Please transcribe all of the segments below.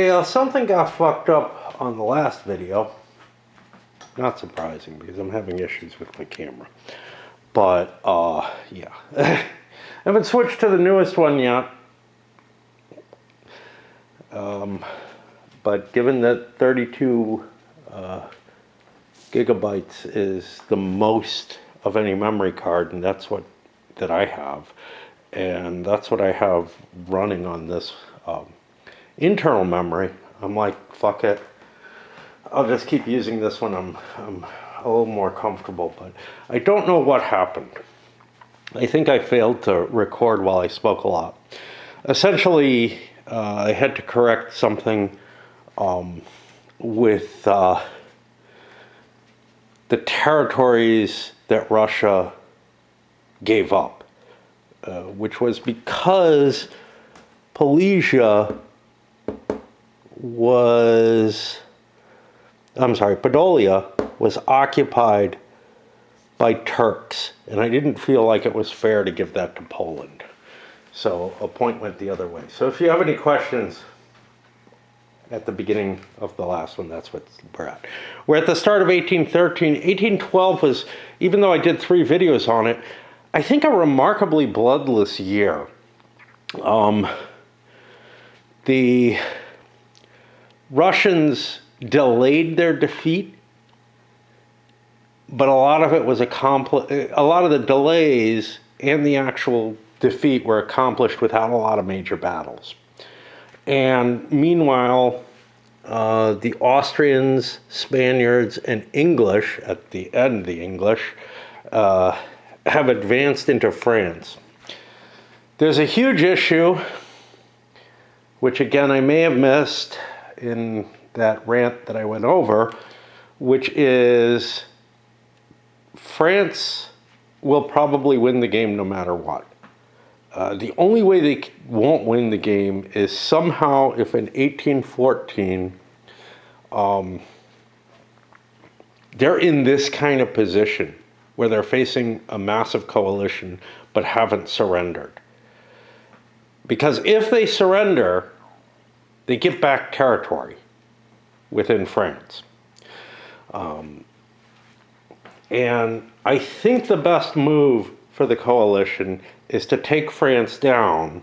Yeah, something got fucked up on the last video. Not surprising because I'm having issues with my camera. But, yeah. I haven't switched to the newest one yet. But given that 32 gigabytes is the most of any memory card, and that's what that I have, and that's what I have running on this internal memory, I'm like, fuck it. I'll just keep using this one. I'm a little more comfortable, but I don't know what happened. I think I failed to record while I spoke a lot. Essentially, I had to correct something with the territories that Russia gave up, which was because Podolia was occupied by Turks, and I didn't feel like it was fair to give that to Poland. So a point went the other way. So if you have any questions at the beginning of the last one, that's what we're at. We're at the start of 1813. 1812 was, even though I did 3 videos on it, I think a remarkably bloodless year. The Russians delayed their defeat, but a lot of it was a lot of the delays and the actual defeat were accomplished without a lot of major battles. And meanwhile, the Austrians, Spaniards, and English, at the end the English, have advanced into France. There's a huge issue, which again I may have missed in that rant that I went over, which is France will probably win the game no matter what. The only way they won't win the game is somehow if in 1814 they're in this kind of position where they're facing a massive coalition but haven't surrendered. Because if they surrender, they get back territory within France. And I think the best move for the coalition is to take France down,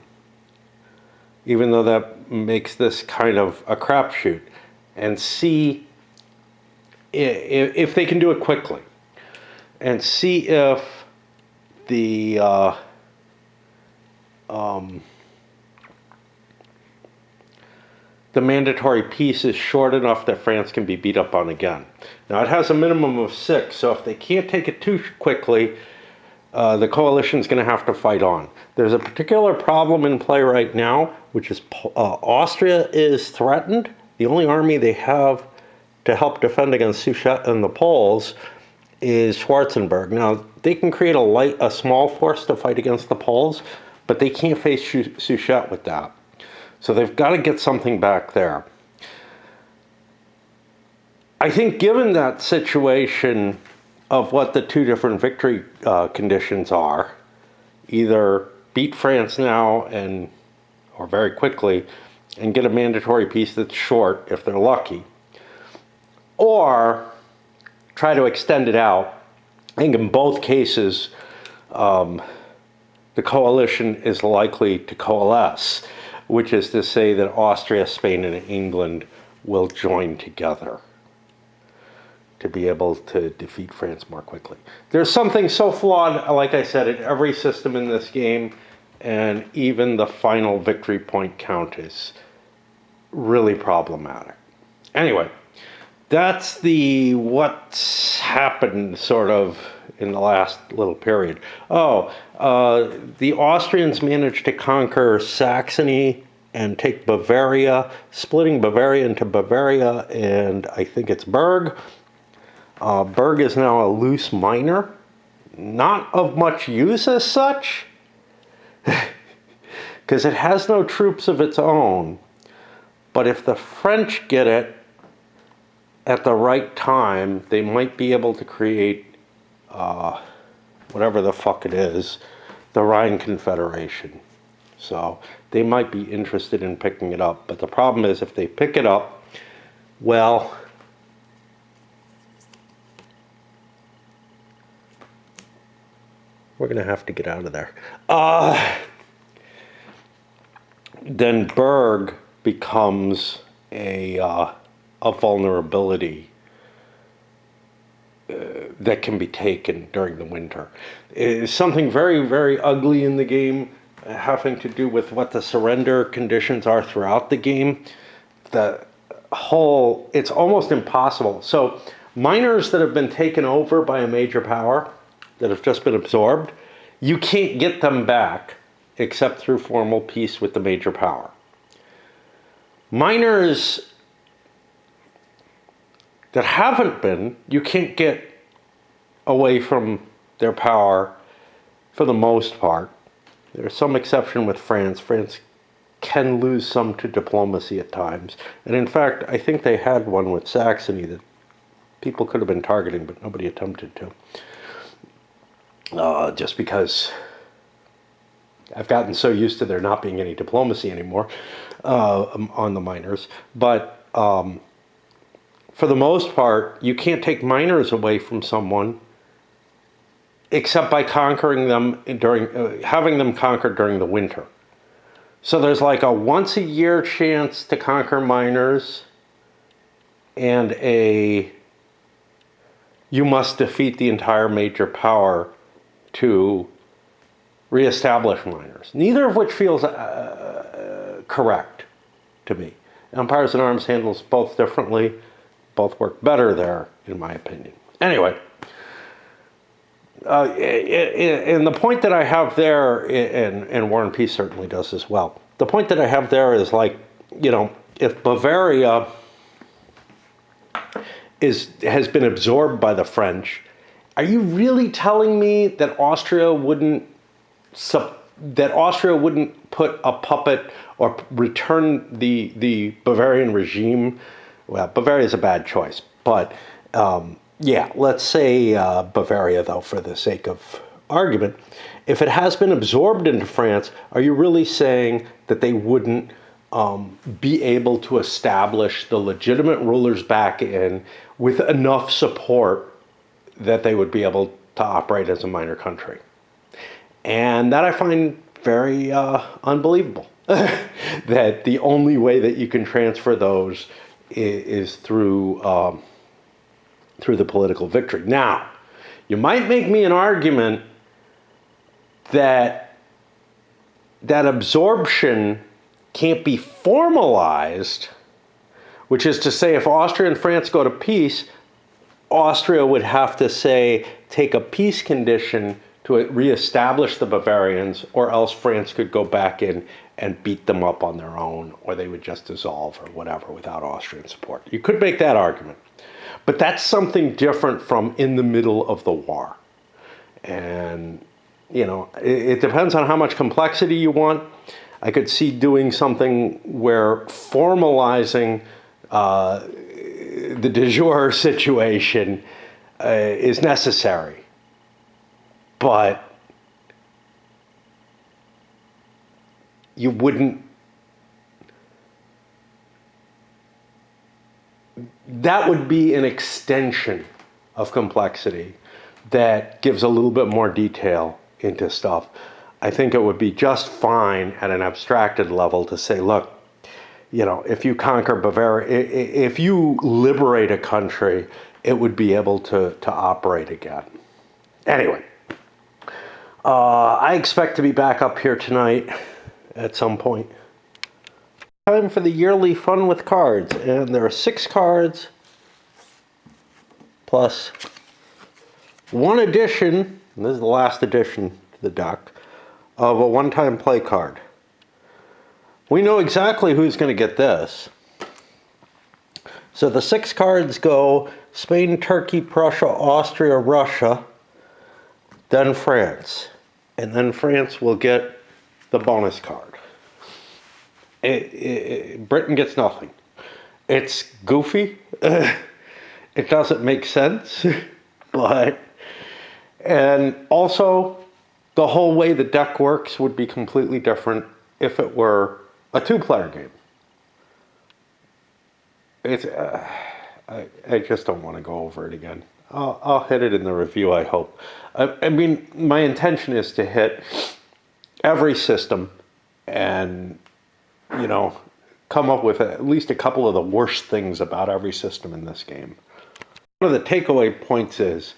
even though that makes this kind of a crapshoot, and see if they can do it quickly, and see if the mandatory peace is short enough that France can be beat up on again. Now, it has a minimum of 6, so if they can't take it too quickly, the coalition's going to have to fight on. There's a particular problem in play right now, which is Austria is threatened. The only army they have to help defend against Suchet and the Poles is Schwarzenberg. Now, they can create a small force to fight against the Poles, but they can't face Suchet with that. So they've got to get something back there. I think given that situation of what the 2 different victory conditions are, either beat France now or very quickly and get a mandatory peace that's short if they're lucky, or try to extend it out. I think in both cases, the coalition is likely to coalesce, which is to say that Austria, Spain, and England will join together to be able to defeat France more quickly. There's something so flawed, like I said, in every system in this game, and even the final victory point count is really problematic. Anyway, that's the what's happened sort of in the last little period. The Austrians managed to conquer Saxony and take Bavaria, splitting Bavaria into Bavaria and I think it's Berg. Berg is now a loose minor, not of much use as such, because it has no troops of its own. But if the French get it at the right time, they might be able to create whatever the fuck it is, the Rhine Confederation. So they might be interested in picking it up. But the problem is if they pick it up, well, we're going to have to get out of there. Then Berg becomes a vulnerability that can be taken during the winter. It's something very, very ugly in the game, having to do with what the surrender conditions are throughout the game. It's almost impossible. So miners that have been taken over by a major power, that have just been absorbed, you can't get them back except through formal peace with the major power. Miners that haven't been, you can't get away from their power for the most part. There's some exception with France. France can lose some to diplomacy at times. And in fact, I think they had one with Saxony that people could have been targeting, but nobody attempted to. Just because I've gotten so used to there not being any diplomacy anymore on the miners. But for the most part, you can't take miners away from someone except by conquering them having them conquered during the winter. So there's like a once a year chance to conquer miners and you must defeat the entire major power to reestablish miners. Neither of which feels correct to me. Empires in Arms handles both differently. Both work better there, in my opinion. Anyway, and the point that I have there, and War and Peace certainly does as well. The point that I have there is like, if Bavaria has been absorbed by the French, are you really telling me that Austria wouldn't put a puppet or return the Bavarian regime? Well, Bavaria is a bad choice, but let's say Bavaria, though, for the sake of argument. If it has been absorbed into France, are you really saying that they wouldn't be able to establish the legitimate rulers back in with enough support that they would be able to operate as a minor country? And that I find very unbelievable, that the only way that you can transfer those is through the political victory. Now, you might make me an argument that absorption can't be formalized, which is to say if Austria and France go to peace, Austria would have to take a peace condition to reestablish the Bavarians, or else France could go back in and beat them up on their own, or they would just dissolve or whatever without Austrian support. You could make that argument. But that's something different from in the middle of the war. And, it depends on how much complexity you want. I could see doing something where formalizing the de jure situation is necessary. But you wouldn't. That would be an extension of complexity that gives a little bit more detail into stuff. I think it would be just fine at an abstracted level to say, look, if you conquer Bavaria, if you liberate a country, it would be able to operate again. Anyway, I expect to be back up here tonight at some point. Time for the yearly fun with cards, and there are 6 cards plus one edition, and this is the last edition to the deck, of a one-time play card. We know exactly who's going to get this. So the 6 cards go Spain, Turkey, Prussia, Austria, Russia, then France. And then France will get the bonus card. Britain gets nothing. It's goofy. It doesn't make sense. And also, the whole way the deck works would be completely different if it were a two-player game. It's I just don't want to go over it again. I'll hit it in the review, I hope. I mean, my intention is to hit every system and, you know, come up with at least a couple of the worst things about every system in this game. One of the takeaway points is,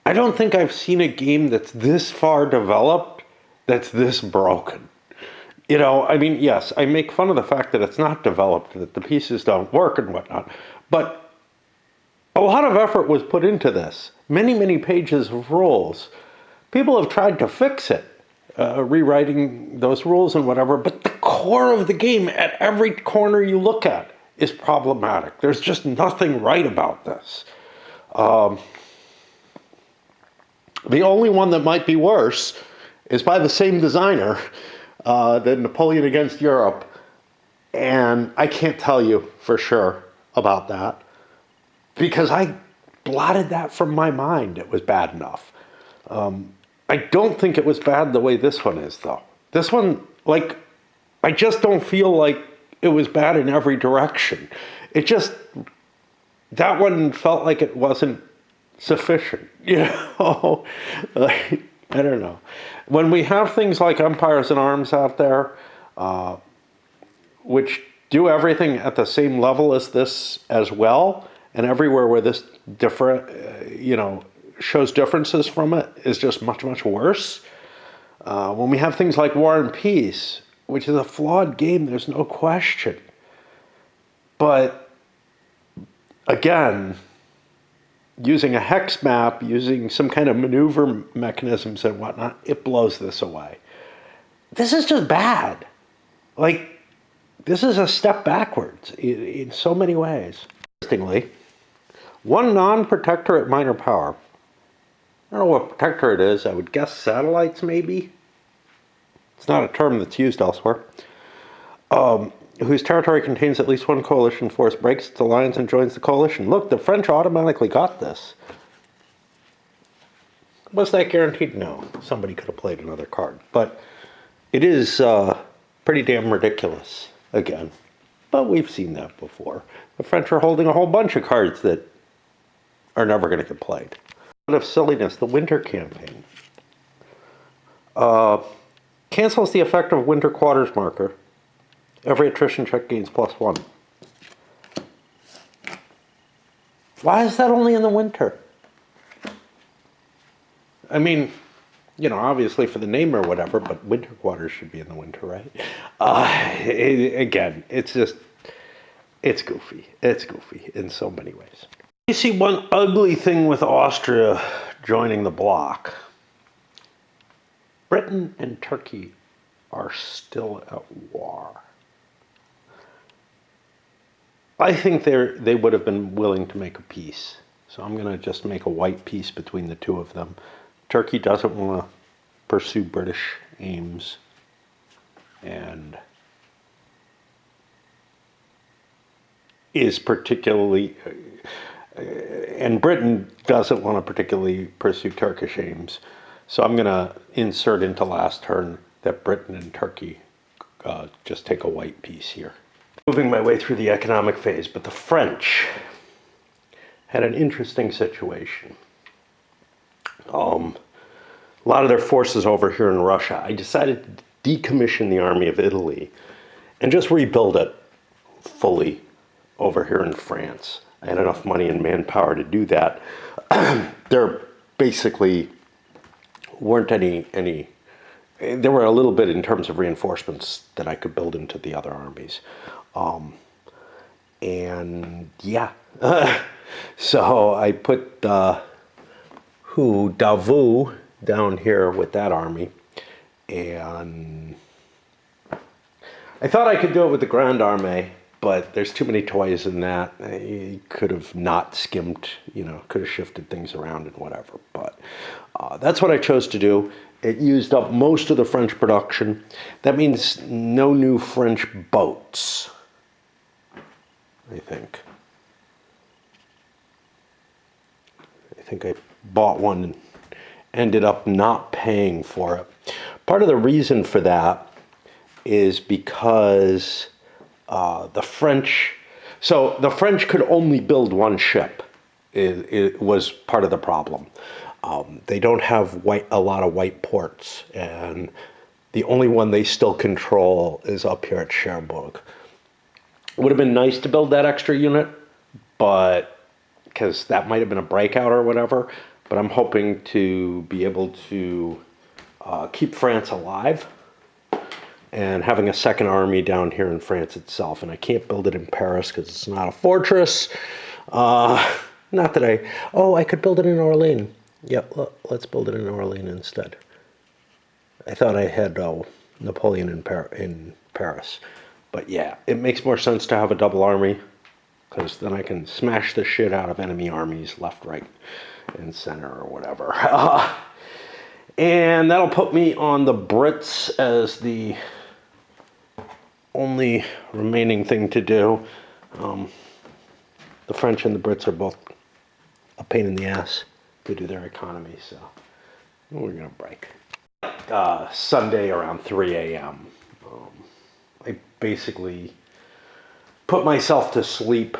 I don't think I've seen a game that's this far developed that's this broken. You know, I mean, yes, I make fun of the fact that it's not developed, that the pieces don't work and whatnot, but a lot of effort was put into this. Many, many pages of rules. People have tried to fix it, rewriting those rules and whatever, but the core of the game at every corner you look at is problematic. There's just nothing right about this. The only one that might be worse is by the same designer, than Napoleon Against Europe, and I can't tell you for sure about that because I blotted that from my mind. It was bad enough. I don't think it was bad the way this one is, though. This one, like, I just don't feel like it was bad in every direction. It just, that one felt like it wasn't sufficient, you know? Like, I don't know. When we have things like Empires in Arms out there, which do everything at the same level as this as well, and everywhere where this shows differences from it is just much, much worse. When we have things like War and Peace, which is a flawed game, there's no question. But again, using a hex map, using some kind of maneuver mechanisms and whatnot, it blows this away. This is just bad. Like, this is a step backwards in so many ways. Interestingly, one non-protectorate minor power. I don't know what protectorate is. I would guess satellites, maybe. It's not a term that's used elsewhere. Whose territory contains at least one coalition force breaks its alliance and joins the coalition. Look, the French automatically got this. Was that guaranteed? No. Somebody could have played another card. But it is pretty damn ridiculous, again. But we've seen that before. The French are holding a whole bunch of cards that are never going to get played. A lot of silliness. The Winter Campaign. Cancels the effect of Winter Quarters marker. Every attrition check gains +1. Why is that only in the winter? I mean, you know, obviously for the name or whatever, but Winter Quarters should be in the winter, right? Again, it's just, it's goofy. It's goofy in so many ways. You see one ugly thing with Austria joining the bloc. Britain and Turkey are still at war. I think they would have been willing to make a peace. So I'm going to just make a white peace between the two of them. Turkey doesn't want to pursue British aims. And is particularly... and Britain doesn't want to particularly pursue Turkish aims. So I'm going to insert into last turn that Britain and Turkey just take a white peace here. Moving my way through the economic phase, but the French had an interesting situation. A lot of their forces over here in Russia. I decided to decommission the army of Italy and just rebuild it fully over here in France. I had enough money and manpower to do that. There basically weren't any there were a little bit in terms of reinforcements that I could build into the other armies. And yeah, so I put Davout down here with that army, and I thought I could do it with the Grande Armée, but there's too many toys in that. I could have not skimmed, you know, could have shifted things around and whatever, but that's what I chose to do. It used up most of the French production. That means no new French boats, I think. I think I bought one and ended up not paying for it. Part of the reason for that is because the French, so the French could only build one ship. It was part of the problem. They don't have a lot of white ports, and the only one they still control is up here at Cherbourg. It would have been nice to build that extra unit, but because that might have been a breakout or whatever. But I'm hoping to be able to keep France alive and having a second army down here in France itself. And I can't build it in Paris because it's not a fortress. Not that I could build it in Orléans. Yeah, let's build it in Orléans instead. I thought I had Napoleon in Paris. But yeah, it makes more sense to have a double army because then I can smash the shit out of enemy armies left, right, and center or whatever. And that'll put me on the Brits as the only remaining thing to do. The French and the Brits are both a pain in the ass to do their economy, so we're gonna break. Sunday around 3 a.m. I basically put myself to sleep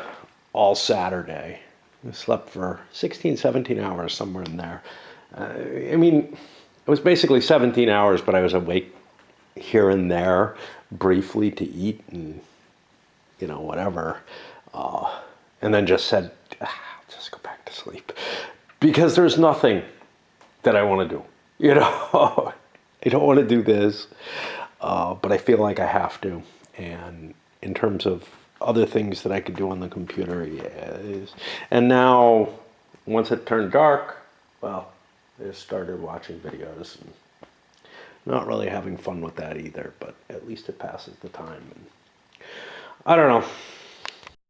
all Saturday. I slept for 16, 17 hours, somewhere in there. I mean, it was basically 17 hours, but I was awake here and there briefly to eat and, whatever. And then just said, I'll just go back to sleep. Because there's nothing that I want to do. I don't want to do this, but I feel like I have to. And in terms of other things that I could do on the computer, yeah, it is. And now, once it turned dark, well, I just started watching videos and not really having fun with that either, but at least it passes the time. And I don't know.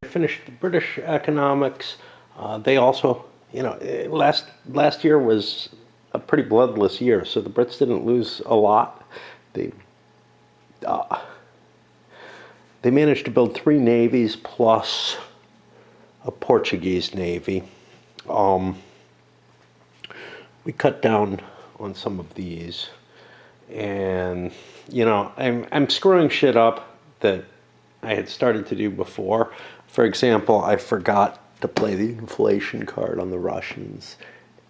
I finished British economics. They also, last year was a pretty bloodless year, so the Brits didn't lose a lot. They managed to build 3 navies plus a Portuguese navy. We cut down on some of these, and I'm screwing shit up that I had started to do before. For example, I forgot to play the inflation card on the Russians,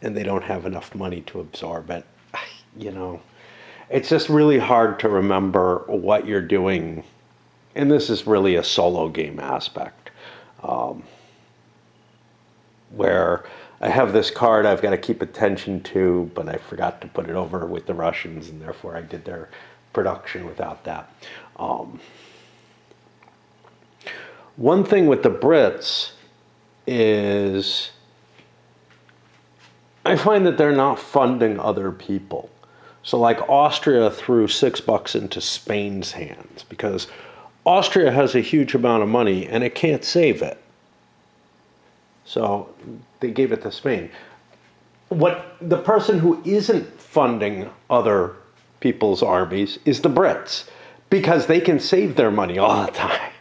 and they don't have enough money to absorb it. It's just really hard to remember what you're doing. And this is really a solo game aspect, where I have this card I've got to keep attention to, but I forgot to put it over with the Russians, and therefore I did their production without that. One thing with the Brits is I find that they're not funding other people. So like Austria threw $6 into Spain's hands because Austria has a huge amount of money and it can't save it. So they gave it to Spain. What the person who isn't funding other people's armies is the Brits, because they can save their money all the time.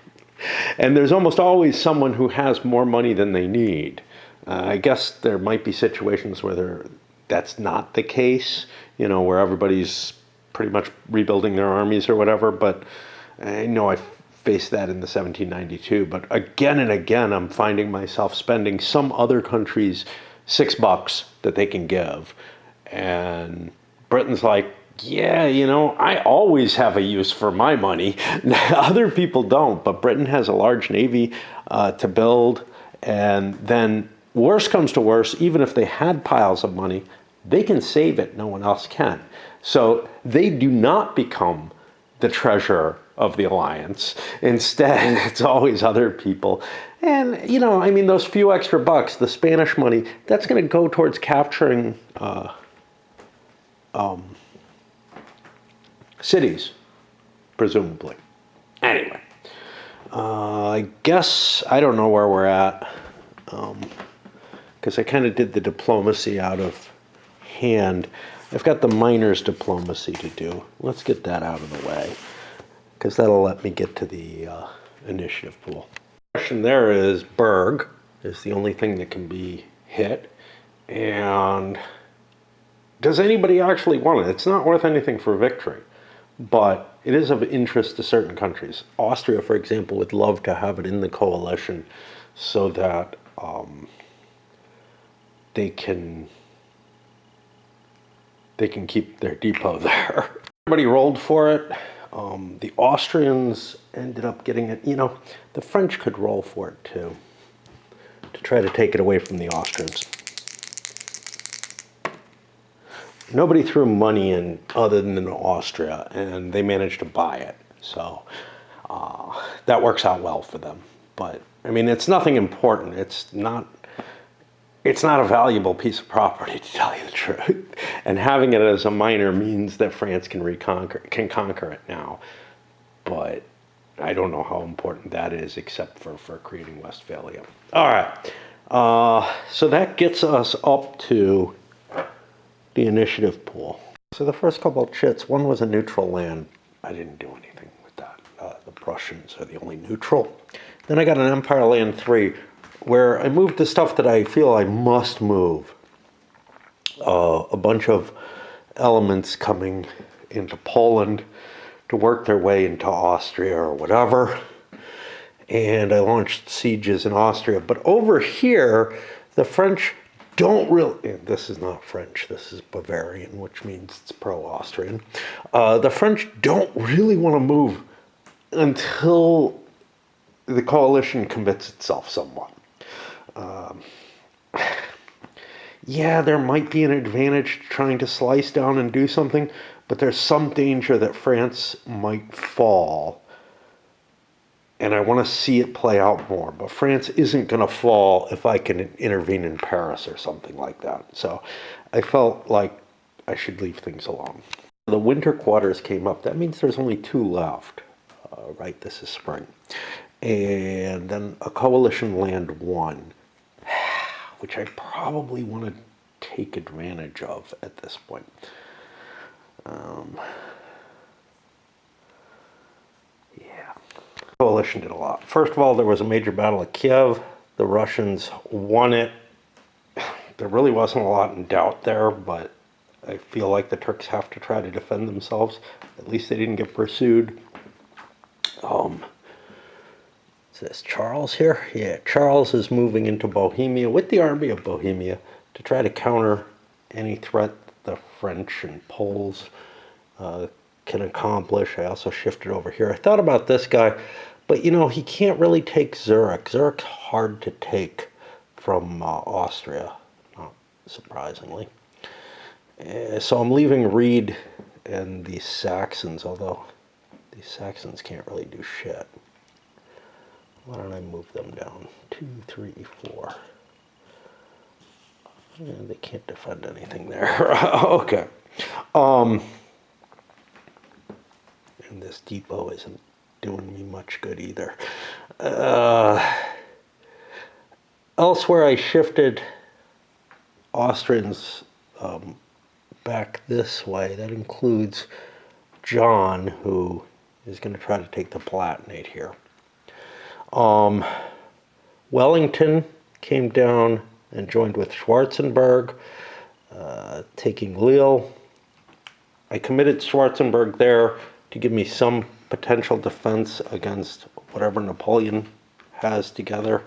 And there's almost always someone who has more money than they need. I guess there might be situations where that's not the case, where everybody's pretty much rebuilding their armies or whatever, but I know I faced that in the 1792, but again and again I'm finding myself spending some other country's $6 that they can give. And Britain's like, yeah, I always have a use for my money. Other people don't, but Britain has a large navy to build, and then worse comes to worse, even if they had piles of money, they can save it, no one else can. So they do not become the treasurer of the alliance. Instead, it's always other people. And, those few extra bucks, the Spanish money, that's going to go towards capturing cities, presumably. Anyway, I guess I don't know where we're at, because I kind of did the diplomacy out of hand. I've got the miners' diplomacy to do. Let's get that out of the way, because that'll let me get to the initiative pool. The question there is Berg is the only thing that can be hit, and does anybody actually want it? It's not worth anything for victory, but it is of interest to certain countries. Austria, for example, would love to have it in the coalition so that they can keep their depot there. Everybody rolled for it. The Austrians ended up getting it. You know, the French could roll for it too, to try to take it away from the Austrians. Nobody threw money in other than Austria, and they managed to buy it. So that works out well for them. But I mean, it's nothing important. It's not a valuable piece of property, to tell you the truth. And having it as a minor means that France can conquer it now. But I don't know how important that is, except for creating Westphalia. All right. So that gets us up to the initiative pool. So the first couple of chits, one was a neutral land. I didn't do anything with that. The Prussians are the only neutral. Then I got an Empire Land 3, where I moved the stuff that I feel I must move. A bunch of elements coming into Poland to work their way into Austria or whatever. And I launched sieges in Austria. But over here, the French don't really, this is not French, this is Bavarian, which means it's pro-Austrian. The French don't really want to move until the coalition commits itself somewhat. Yeah, there might be an advantage trying to slice down and do something, but there's some danger that France might fall. And I want to see it play out more. But France isn't going to fall if I can intervene in Paris or something like that. So I felt like I should leave things alone. The winter quarters came up. That means there's only 2 left. Right, this is spring. And then a coalition land 1, which I probably want to take advantage of at this point. Coalition did a lot. First of all, there was a major battle at Kiev. The Russians won it. There really wasn't a lot in doubt there, but I feel like the Turks have to try to defend themselves. At least they didn't get pursued. Is this Charles here? Yeah, Charles is moving into Bohemia with the army of Bohemia to try to counter any threat the French and Poles can accomplish. I also shifted over here. I thought about this guy, but you know, he can't really take Zurich. Zurich's hard to take from Austria, not surprisingly. So I'm leaving Ried and the Saxons, although these Saxons can't really do shit. Why don't I move them down? 2, 3, 4. And they can't defend anything there. Okay. And this depot isn't doing me much good either. Elsewhere, I shifted Austrians back this way. That includes John, who is going to try to take the Palatinate here. Wellington came down and joined with Schwarzenberg, taking Lille. I committed Schwarzenberg there to give me some potential defense against whatever Napoleon has together.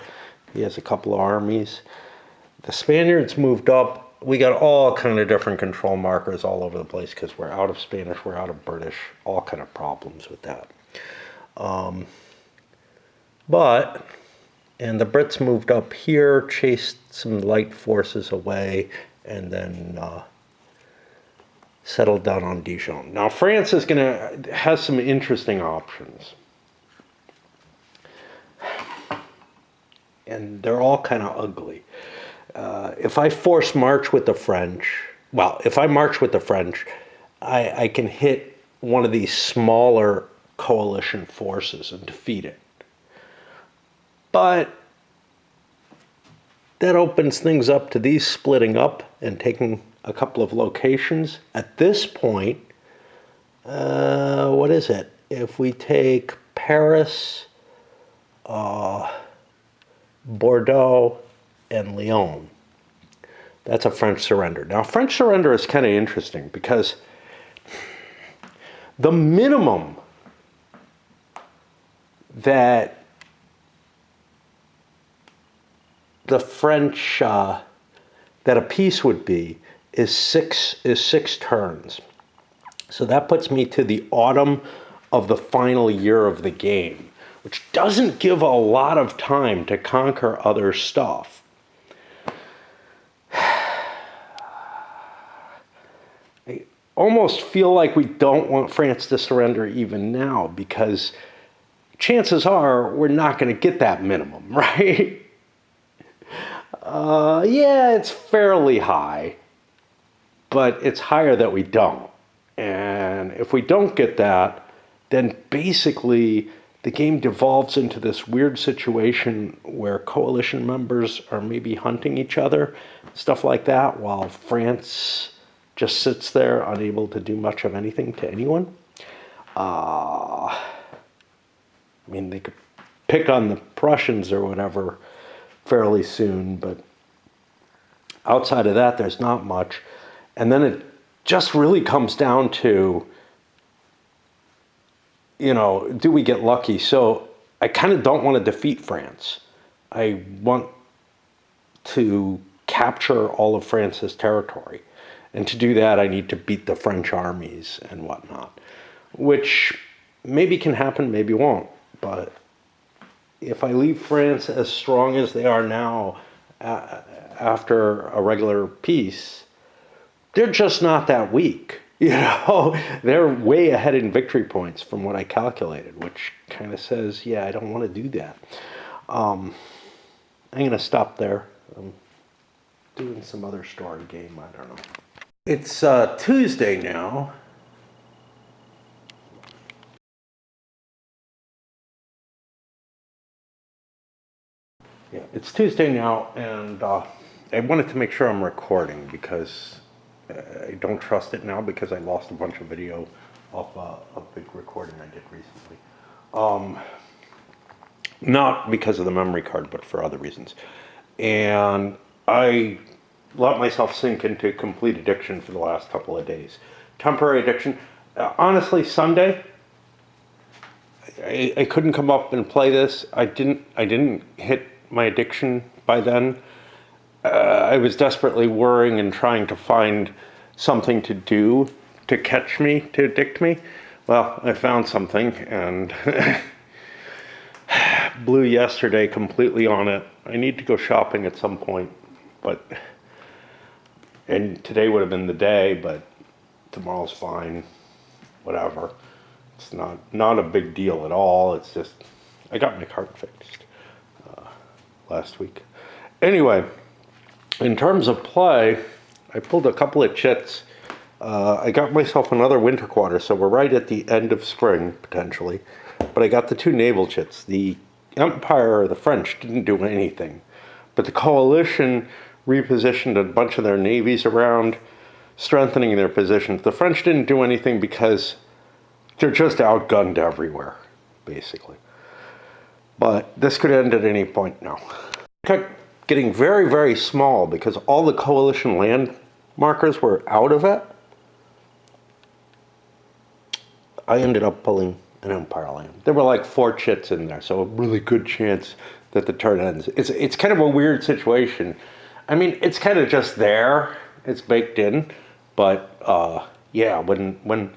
He has a couple of armies. The Spaniards moved up. We got all kind of different control markers all over the place because we're out of Spanish, we're out of British, all kind of problems with that. And the Brits moved up here, chased some light forces away, and then settled down on Dijon. Now France is has some interesting options. And they're all kind of ugly. If I force march with the French, if I march with the French, I can hit one of these smaller coalition forces and defeat it. But that opens things up to these splitting up and taking a couple of locations. At this point, what is it? If we take Paris, Bordeaux, and Lyon, that's a French surrender. Now, French surrender is kind of interesting because The minimum that the French, that a peace would be, is six turns. So that puts me to the autumn of the final year of the game, which doesn't give a lot of time to conquer other stuff. I almost feel like we don't want France to surrender even now, because chances are we're not going to get that minimum, right? Yeah, it's fairly high, but it's higher that we don't. And if we don't get that, then basically the game devolves into this weird situation where coalition members are maybe hunting each other, stuff like that, while France just sits there unable to do much of anything to anyone. I mean, they could pick on the Prussians or whatever fairly soon, but outside of that, there's not much. And then it just really comes down to, do we get lucky? So I kind of don't want to defeat France. I want to capture all of France's territory. And to do that, I need to beat the French armies and whatnot, which maybe can happen, maybe won't. But if I leave France as strong as they are now after a regular peace, they're just not that weak. They're way ahead in victory points from what I calculated, which kind of says, yeah, I don't want to do that. I'm going to stop there. I'm doing some other story game. I don't know. It's Tuesday now. Yeah, it's Tuesday now, and I wanted to make sure I'm recording because I don't trust it now because I lost a bunch of video off a big recording I did recently. Not because of the memory card, but for other reasons. And I let myself sink into complete addiction for the last couple of days. Temporary addiction. Honestly, Sunday, I couldn't come up and play this. I didn't hit my addiction by then. I was desperately worrying and trying to find something to do to catch me, to addict me. Well, I found something and blew yesterday completely on it. I need to go shopping at some point, and today would have been the day, but tomorrow's fine, whatever. It's not a big deal at all. It's just, I got my cart fixed last week. Anyway, in terms of play, I pulled a couple of chits. I got myself another winter quarter, so we're right at the end of spring, potentially. But I got the two naval chits. The Empire, the French, didn't do anything. But the coalition repositioned a bunch of their navies around, strengthening their positions. The French didn't do anything because they're just outgunned everywhere, basically. But this could end at any point now. It kept getting very, very small because all the coalition land markers were out of it. I ended up pulling an Empire land. There were like 4 chits in there, so a really good chance that the turn ends. It's kind of a weird situation. I mean, it's kind of just there. It's baked in. But yeah, when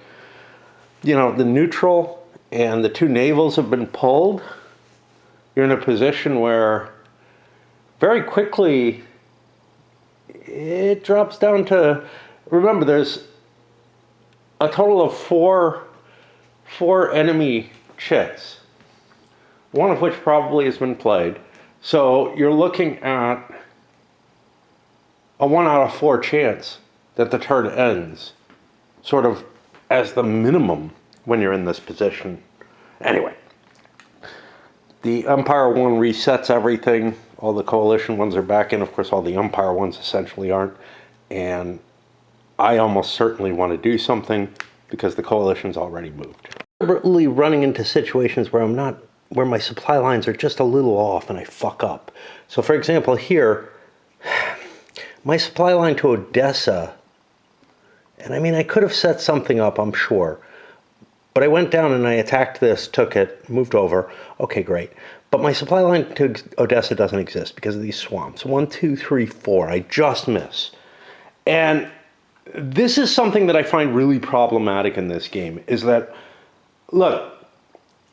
the neutral and the 2 navals have been pulled, you're in a position where very quickly it drops down to, remember, there's a total of four enemy chits, one of which probably has been played. So you're looking at a 1 out of 4 chance that the turn ends, sort of as the minimum when you're in this position. Anyway, the Empire one resets everything. All the coalition ones are back in. Of course, all the Empire ones essentially aren't. And I almost certainly want to do something because the coalition's already moved. Deliberately running into situations where where my supply lines are just a little off and I fuck up. So for example, here, my supply line to Odessa, and I mean, I could have set something up, I'm sure, But I went down and I attacked this, took it, moved over. Okay, great. But my supply line to Odessa doesn't exist because of these swamps. 1, 2, 3, 4. I just miss. And this is something that I find really problematic in this game, is that, look,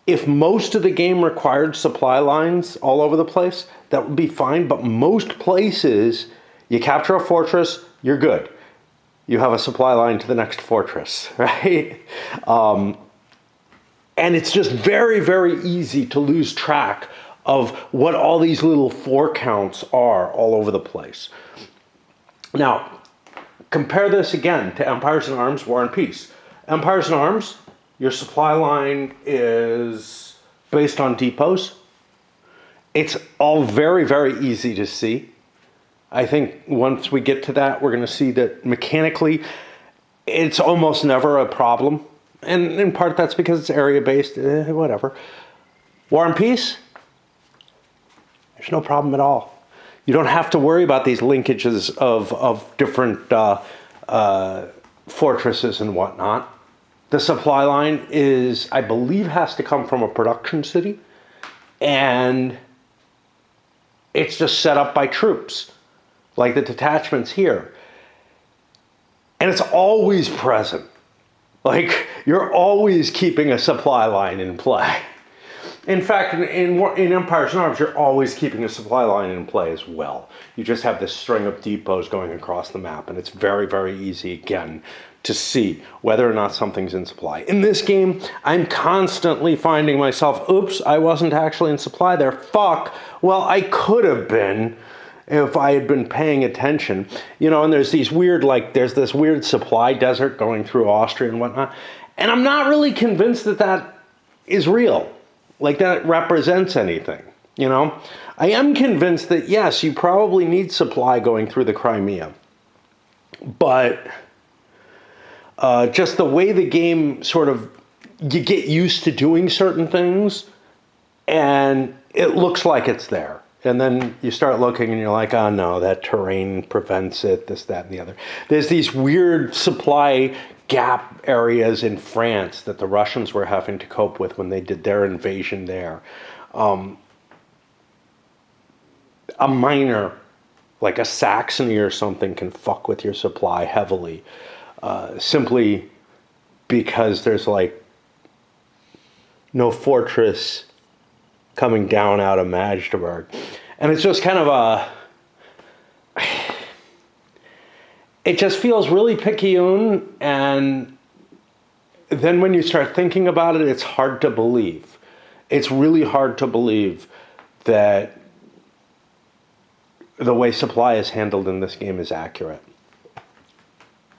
if most of the game required supply lines all over the place, that would be fine. But most places, you capture a fortress, you're good. You have a supply line to the next fortress, right? And it's just very, very easy to lose track of what all these little fort counts are all over the place. Now, compare this again to Empires and Arms, War and Peace. Empires and Arms, your supply line is based on depots. It's all very, very easy to see. I think once we get to that, we're going to see that mechanically, it's almost never a problem. And in part, that's because it's area-based, whatever. War and Peace, there's no problem at all. You don't have to worry about these linkages of different fortresses and whatnot. The supply line is, I believe, has to come from a production city. And it's just set up by troops, like the detachments here. And it's always present. Like, you're always keeping a supply line in play. In fact, in Empires and Arms, you're always keeping a supply line in play as well. You just have this string of depots going across the map, and it's very, very easy, again, to see whether or not something's in supply. In this game, I'm constantly finding myself, oops, I wasn't actually in supply there. Fuck, well, I could have been if I had been paying attention. You know, and there's these weird, like, there's this weird supply desert going through Austria and whatnot. And I'm not really convinced that that is real. Like, that it represents anything, you know? I am convinced that, yes, you probably need supply going through the Crimea. But just the way the game sort of, you get used to doing certain things, and it looks like it's there. And then you start looking and you're like, oh no, that terrain prevents it, this, that, and the other. There's these weird supply gap areas in France that the Russians were having to cope with when they did their invasion there. A minor, like a Saxony or something, can fuck with your supply heavily, simply because there's like no fortress coming down out of Magdeburg. And it's just kind of it just feels really picayune, and then when you start thinking about it, it's hard to believe. It's really hard to believe that the way supply is handled in this game is accurate.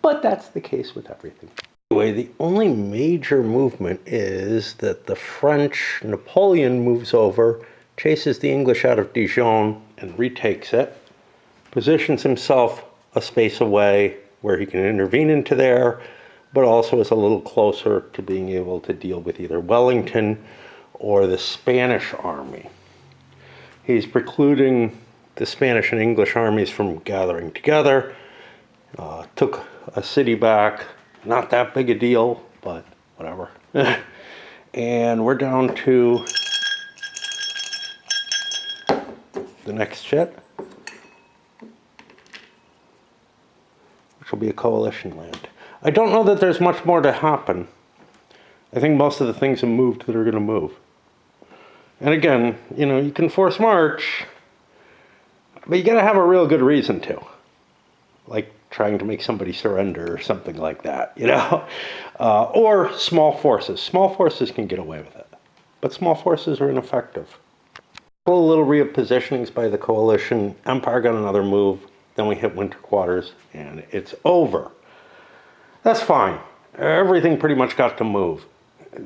But that's the case with everything. Anyway, the only major movement is that the French Napoleon moves over, chases the English out of Dijon and retakes it, positions himself a space away where he can intervene into there, but also is a little closer to being able to deal with either Wellington or the Spanish army. He's precluding the Spanish and English armies from gathering together, took a city back. Not that big a deal, but whatever. And we're down to the next shit, which will be a coalition land. I don't know that there's much more to happen. I think most of the things have moved that are going to move. And again, you know, you can force march, but you got to have a real good reason to. Like trying to make somebody surrender or something like that, you know? Or small forces. Small forces can get away with it, but small forces are ineffective. A little repositionings by the coalition. Empire got another move. Then we hit winter quarters, and it's over. That's fine. Everything pretty much got to move.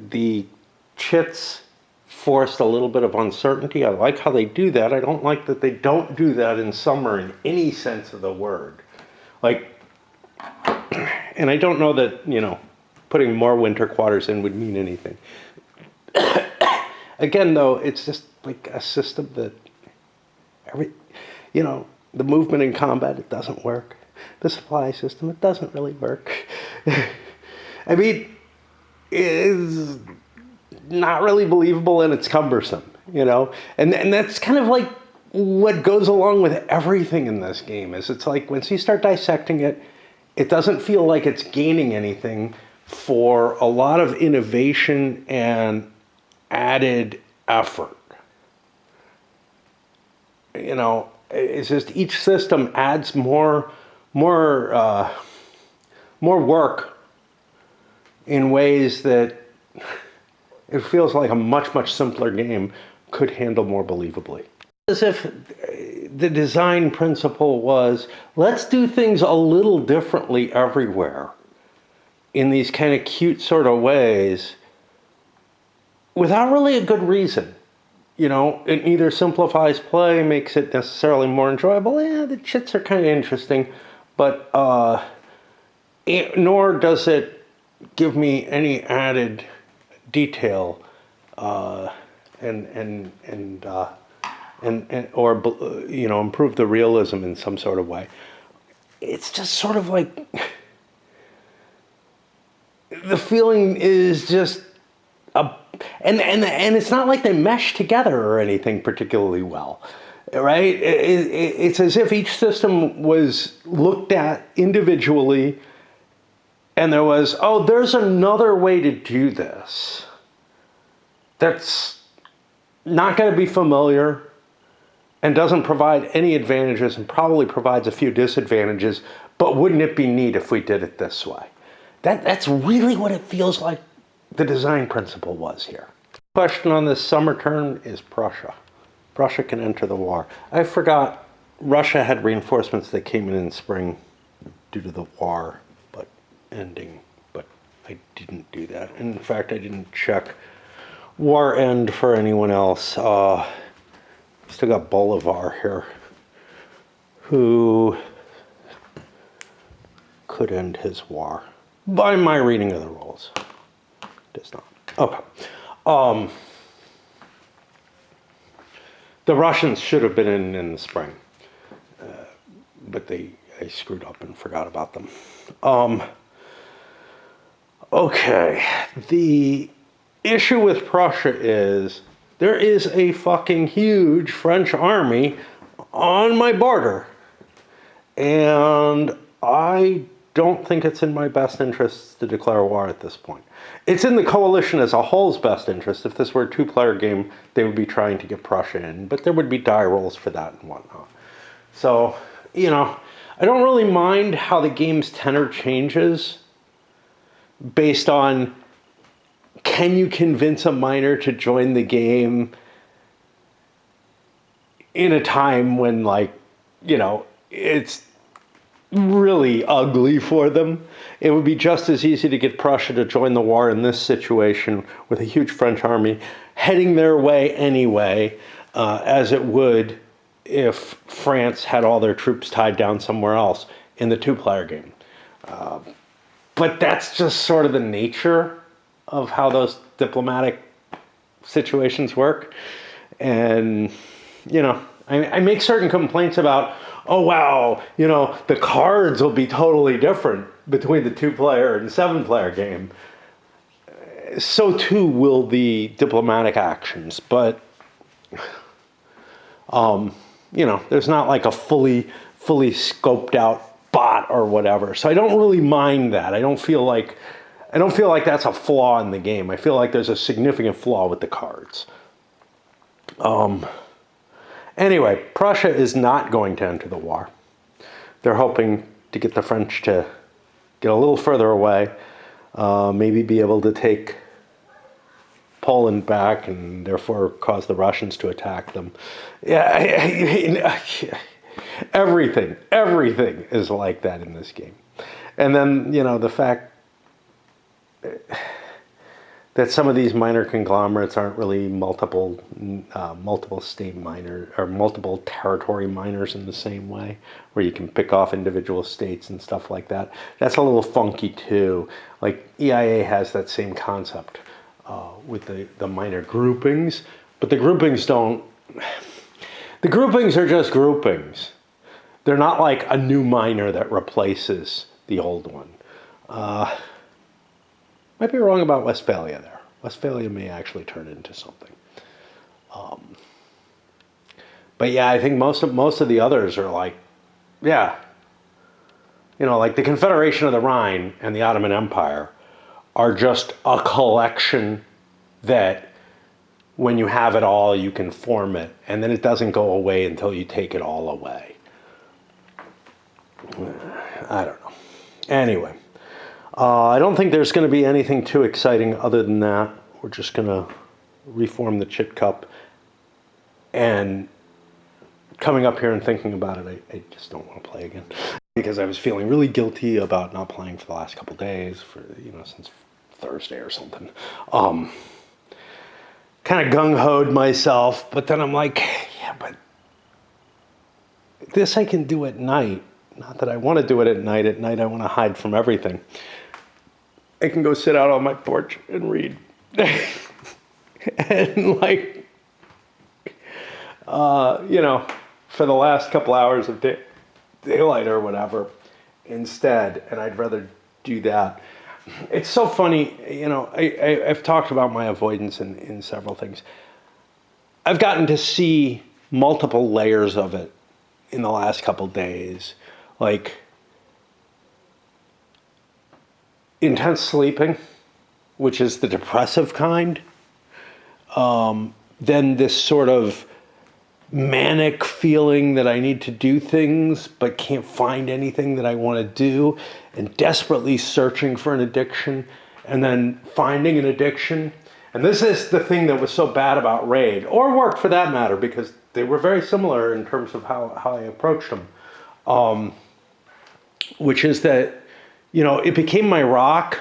The chits forced a little bit of uncertainty. I like how they do that. I don't like that they don't do that in summer in any sense of the word. Like, and I don't know that, you know, putting more winter quarters in would mean anything. Again, though, it's just like a system that you know, the movement in combat, it doesn't work. The supply system, it doesn't really work. I mean, is not really believable, and it's cumbersome, you know? And that's kind of like what goes along with everything in this game is it's like once you start dissecting it, it doesn't feel like it's gaining anything for a lot of innovation and added effort. You know, it's just each system adds more work in ways that it feels like a much simpler game could handle more believably. As if the design principle was, let's do things a little differently everywhere in these kind of cute sort of ways without really a good reason. You know, it either simplifies play, makes it necessarily more enjoyable. Yeah, the chits are kind of interesting, but nor does it give me any added detail and or you know, improve the realism in some sort of way. It's just sort of like the feeling is just and it's not like they mesh together or anything particularly well, right? It's as if each system was looked at individually, and there was, oh, there's another way to do this that's not going to be familiar and doesn't provide any advantages and probably provides a few disadvantages, but wouldn't it be neat if we did it this way? That's really what it feels like the design principle was here. Question on this summer turn is Prussia. Prussia can enter the war. I forgot Russia had reinforcements that came in spring due to the war ending, but I didn't do that. In fact, I didn't check war end for anyone else. Still got Bolivar here, who could end his war by my reading of the rules. Does not. Okay. The Russians should have been in the spring, but I screwed up and forgot about them. Okay, the issue with Prussia is there is a fucking huge French army on my border, and I don't think it's in my best interests to declare war at this point. It's in the coalition as a whole's best interest. If this were a two-player game, they would be trying to get Prussia in, but there would be die rolls for that and whatnot. So, you know, I don't really mind how the game's tenor changes based on, can you convince a minor to join the game in a time when, like, you know, it's really ugly for them. It would be just as easy to get Prussia to join the war in this situation with a huge French army heading their way anyway, as it would if France had all their troops tied down somewhere else in the two-player game. But that's just sort of the nature of how those diplomatic situations work. And, you know, I make certain complaints about, oh, wow, you know, the cards will be totally different between the two-player and seven-player game. So, too, will the diplomatic actions. But, you know, there's not like a fully scoped out bot or whatever. So I don't really mind that. I don't feel like that's a flaw in the game. I feel like there's a significant flaw with the cards. Anyway, Prussia is not going to enter the war. They're hoping to get the French to get a little further away, maybe be able to take Poland back and therefore cause the Russians to attack them. Yeah, everything is like that in this game. And then, you know, the fact that some of these minor conglomerates aren't really multiple state minor or multiple territory miners in the same way, where you can pick off individual states and stuff like that. That's a little funky too. Like EIA has that same concept with the minor groupings, but the groupings don't. The groupings are just groupings. They're not like a new minor that replaces the old one. Might be wrong about Westphalia there. Westphalia may actually turn into something. But yeah, I think most of the others are like, yeah, like the Confederation of the Rhine and the Ottoman Empire are just a collection that when you have it all, you can form it, and then it doesn't go away until you take it all away. I don't know. Anyway, I don't think there's going to be anything too exciting other than that. We're just going to reform the Chit Cup. And coming up here and thinking about it, I just don't want to play again. Because I was feeling really guilty about not playing for the last couple days, since Thursday or something. Kind of gung-hoed myself, but then I'm like, yeah, but this I can do at night. Not that I want to do it at night. At night I want to hide from everything. I can go sit out on my porch and read. And for the last couple hours of daylight or whatever instead, and I'd rather do that. It's so funny, I've talked about my avoidance in several things. I've gotten to see multiple layers of it in the last couple days. Like intense sleeping, which is the depressive kind. Then this sort of manic feeling that I need to do things but can't find anything that I want to do, and desperately searching for an addiction, and then finding an addiction. And this is the thing that was so bad about Raid, or Work for that matter, because they were very similar in terms of how I approached them. Which is that, it became my rock,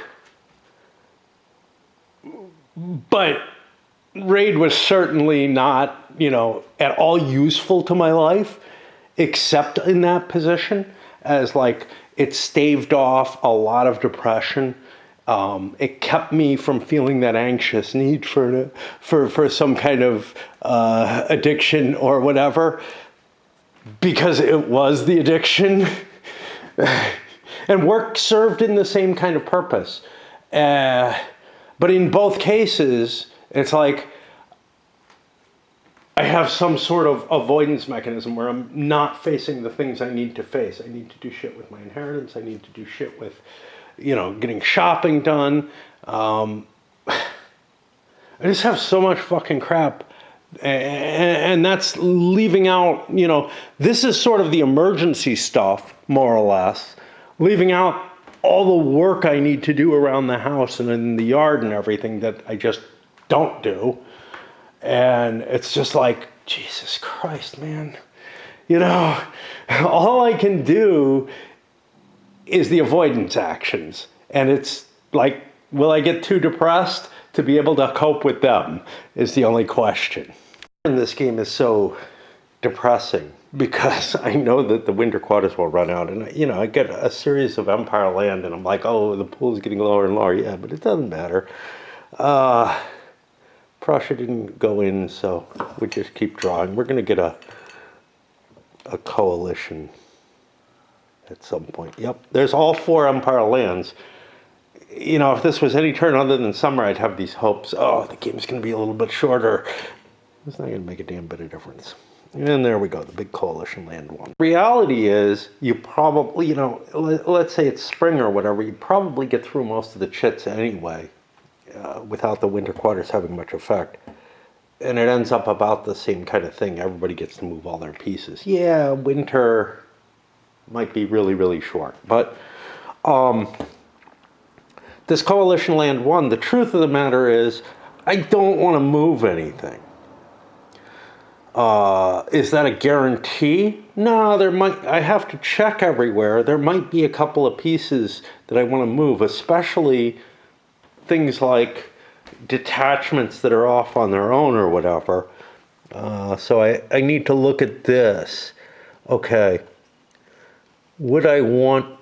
but Raid was certainly not, at all useful to my life, except in that position, as it staved off a lot of depression. It kept me from feeling that anxious need for some kind of addiction or whatever, because it was the addiction. And Work served in the same kind of purpose. But in both cases, it's like I have some sort of avoidance mechanism where I'm not facing the things I need to face. I need to do shit with my inheritance. I need to do shit with, getting shopping done. I just have so much fucking crap. And that's leaving out, this is sort of the emergency stuff, more or less. Leaving out all the work I need to do around the house and in the yard and everything that I just don't do. And it's just like, Jesus Christ, man. All I can do is the avoidance actions. And it's like, will I get too depressed to be able to cope with them is the only question. And this game is so depressing because I know that the winter quotas will run out. And, I get a series of Empire land and I'm like, oh, the pool's getting lower and lower. Yeah, but it doesn't matter. Prussia didn't go in, so we just keep drawing. We're going to get a coalition at some point. Yep, there's all 4 Empire lands. If this was any turn other than summer, I'd have these hopes. Oh, the game's going to be a little bit shorter. It's not going to make a damn bit of difference. And there we go, the big coalition land one. Reality is, you probably, let's say it's spring or whatever, you probably get through most of the chits anyway. Without the winter quarters having much effect. And it ends up about the same kind of thing. Everybody gets to move all their pieces. Yeah, winter might be really, really short. But this coalition land one, the truth of the matter is, I don't want to move anything. Is that a guarantee? No, I have to check everywhere. There might be a couple of pieces that I want to move, especially things like detachments that are off on their own or whatever. So I need to look at this. Okay. Would I want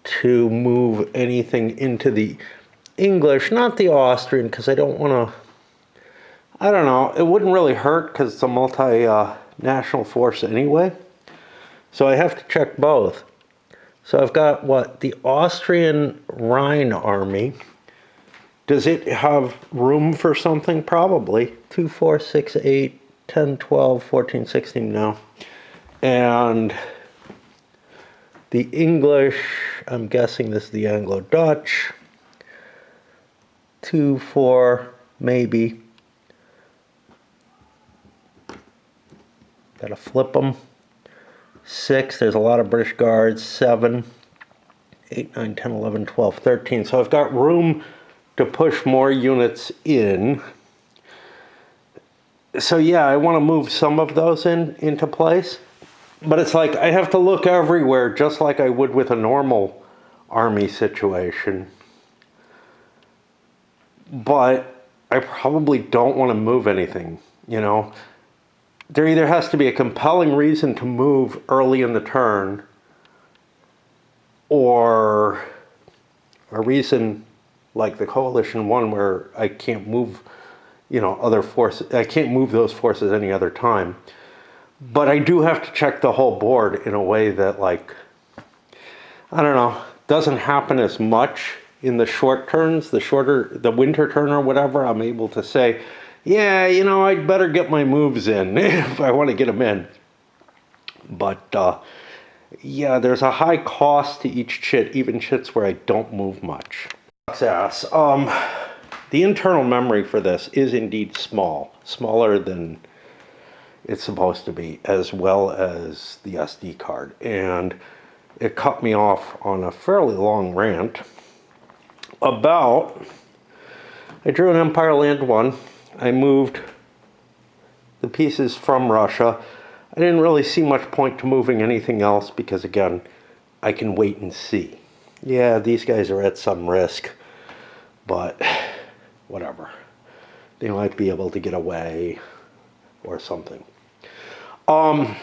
to move anything into the English, not the Austrian, because I don't want to, I don't know, it wouldn't really hurt because it's a multinational force anyway. So I have to check both. So I've got the Austrian Rhine army Does it have room for something? Probably. 2, 4, 6, 8, 10, 12, 14, 16, no. And the English, I'm guessing this is the Anglo-Dutch. 2, 4, maybe. Gotta flip them. 6, there's a lot of British Guards. 7, 8, 9, 10, 11, 12, 13. So I've got room to push more units in. So yeah, I want to move some of those into place. But it's like I have to look everywhere just like I would with a normal army situation. But I probably don't want to move anything, you know. There either has to be a compelling reason to move early in the turn, or a reason like the coalition one where I can't move, you know, other forces. I can't move those forces any other time. But I do have to check the whole board in a way that, like, I don't know, doesn't happen as much in the short turns, the winter turn or whatever. I'm able to say, yeah, you know, I'd better get my moves in if I want to get them in. But yeah, there's a high cost to each chit, even chits where I don't move much. Ass. The internal memory for this is indeed small, smaller than it's supposed to be, as well as the SD card. And it cut me off on a fairly long rant about, I drew an Empire Land 1. I moved the pieces from Russia. I didn't really see much point to moving anything else because, again, I can wait and see. Yeah, these guys are at some risk, but whatever. They might be able to get away or something. But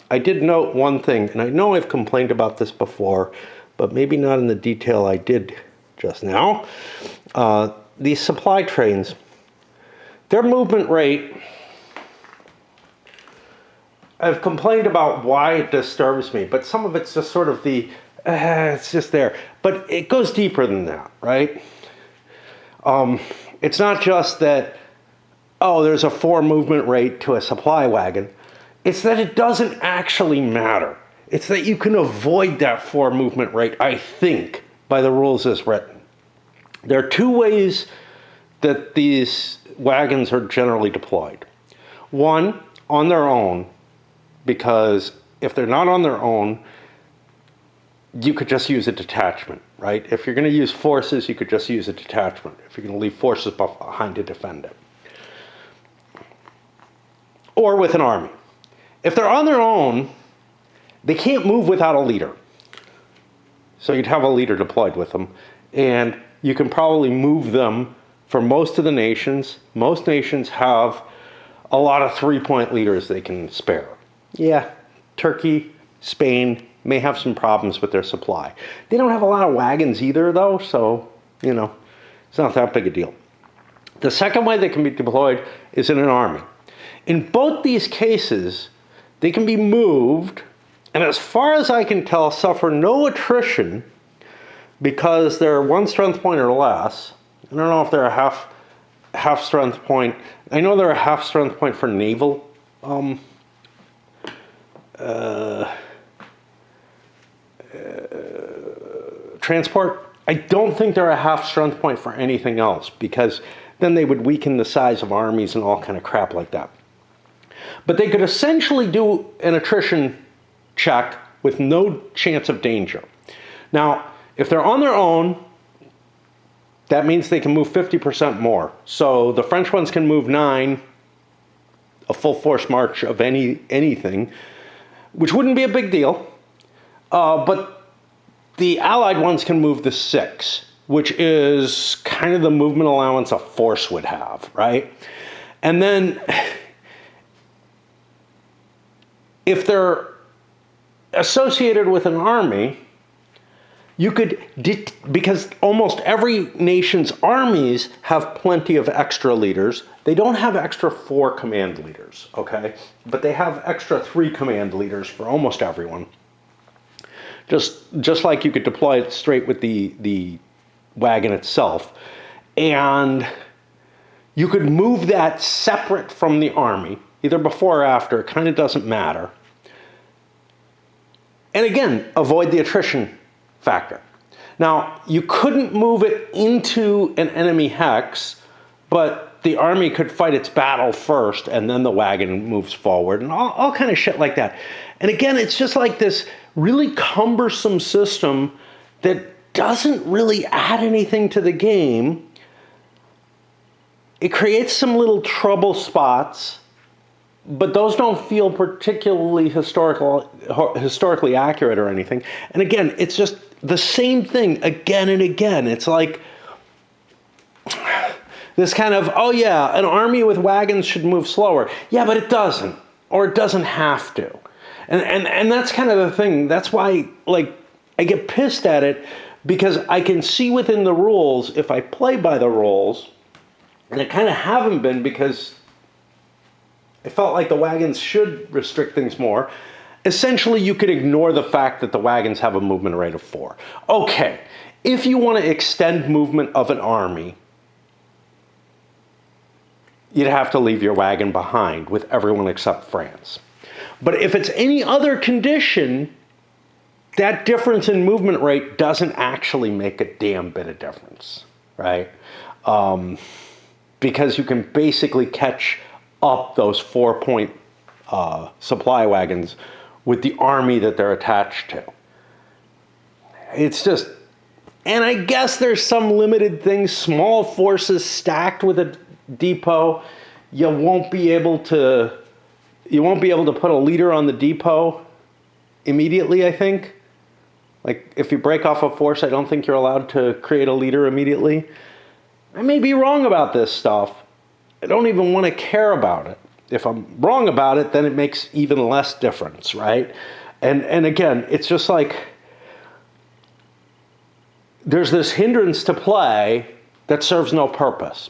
I did note one thing, and I know I've complained about this before, but maybe not in the detail I did just now. These supply trains, their movement rate, I've complained about why it disturbs me, but some of it's just sort of it's just there. But it goes deeper than that, right? It's not just that, oh, there's a 4 movement rate to a supply wagon. It's that it doesn't actually matter. It's that you can avoid that 4 movement rate, I think, by the rules as written. There are 2 ways that these wagons are generally deployed. One, on their own, because if they're not on their own, you could just use a detachment, right? If you're going to use forces, you could just use a detachment. If you're going to leave forces behind to defend it. Or with an army. If they're on their own, they can't move without a leader. So you'd have a leader deployed with them. And you can probably move them for most of the nations. Most nations have a lot of 3-point leaders they can spare. Yeah, Turkey, Spain may have some problems with their supply. They don't have a lot of wagons either, though, so, you know, it's not that big a deal. The second way they can be deployed is in an army. In both these cases, they can be moved, and as far as I can tell, suffer no attrition because they're 1 strength point or less. I don't know if they're a half strength point. I know they're a half strength point for naval transport. I don't think they're a half strength point for anything else because then they would weaken the size of armies and all kind of crap like that. But they could essentially do an attrition check with no chance of danger. Now, if they're on their own, that means they can move 50% more. So the French ones can move 9, a full force march of anything, which wouldn't be a big deal. But the Allied ones can move the 6, which is kind of the movement allowance a force would have, right? And then if they're associated with an army, you could, because almost every nation's armies have plenty of extra leaders. They don't have extra 4 command leaders, okay? But they have extra 3 command leaders for almost everyone. Just like you could deploy it straight with the wagon itself. And you could move that separate from the army, either before or after, it kind of doesn't matter. And again, avoid the attrition factor. Now, you couldn't move it into an enemy hex, but the army could fight its battle first, and then the wagon moves forward, and all kind of shit like that. And again, it's just like this really cumbersome system that doesn't really add anything to the game. It creates some little trouble spots, but those don't feel particularly historically accurate or anything. And again, it's just the same thing again and again. It's like this kind of, oh yeah, an army with wagons should move slower. Yeah, but it doesn't, or it doesn't have to. And that's kind of the thing. That's why, like, I get pissed at it, because I can see within the rules, if I play by the rules, and I kind of haven't been, because I felt like the wagons should restrict things more. Essentially, you could ignore the fact that the wagons have a movement rate of 4. Okay, if you want to extend movement of an army, you'd have to leave your wagon behind with everyone except France. But if it's any other condition, that difference in movement rate doesn't actually make a damn bit of difference, right? Because you can basically catch up those 4-point supply wagons with the army that they're attached to. It's just, and I guess there's some limited things, small forces stacked with a depot, you won't be able to put a leader on the depot immediately, I think. Like, if you break off a force, I don't think you're allowed to create a leader immediately. I may be wrong about this stuff. I don't even want to care about it. If I'm wrong about it, then it makes even less difference, right? And again, it's just like, there's this hindrance to play that serves no purpose.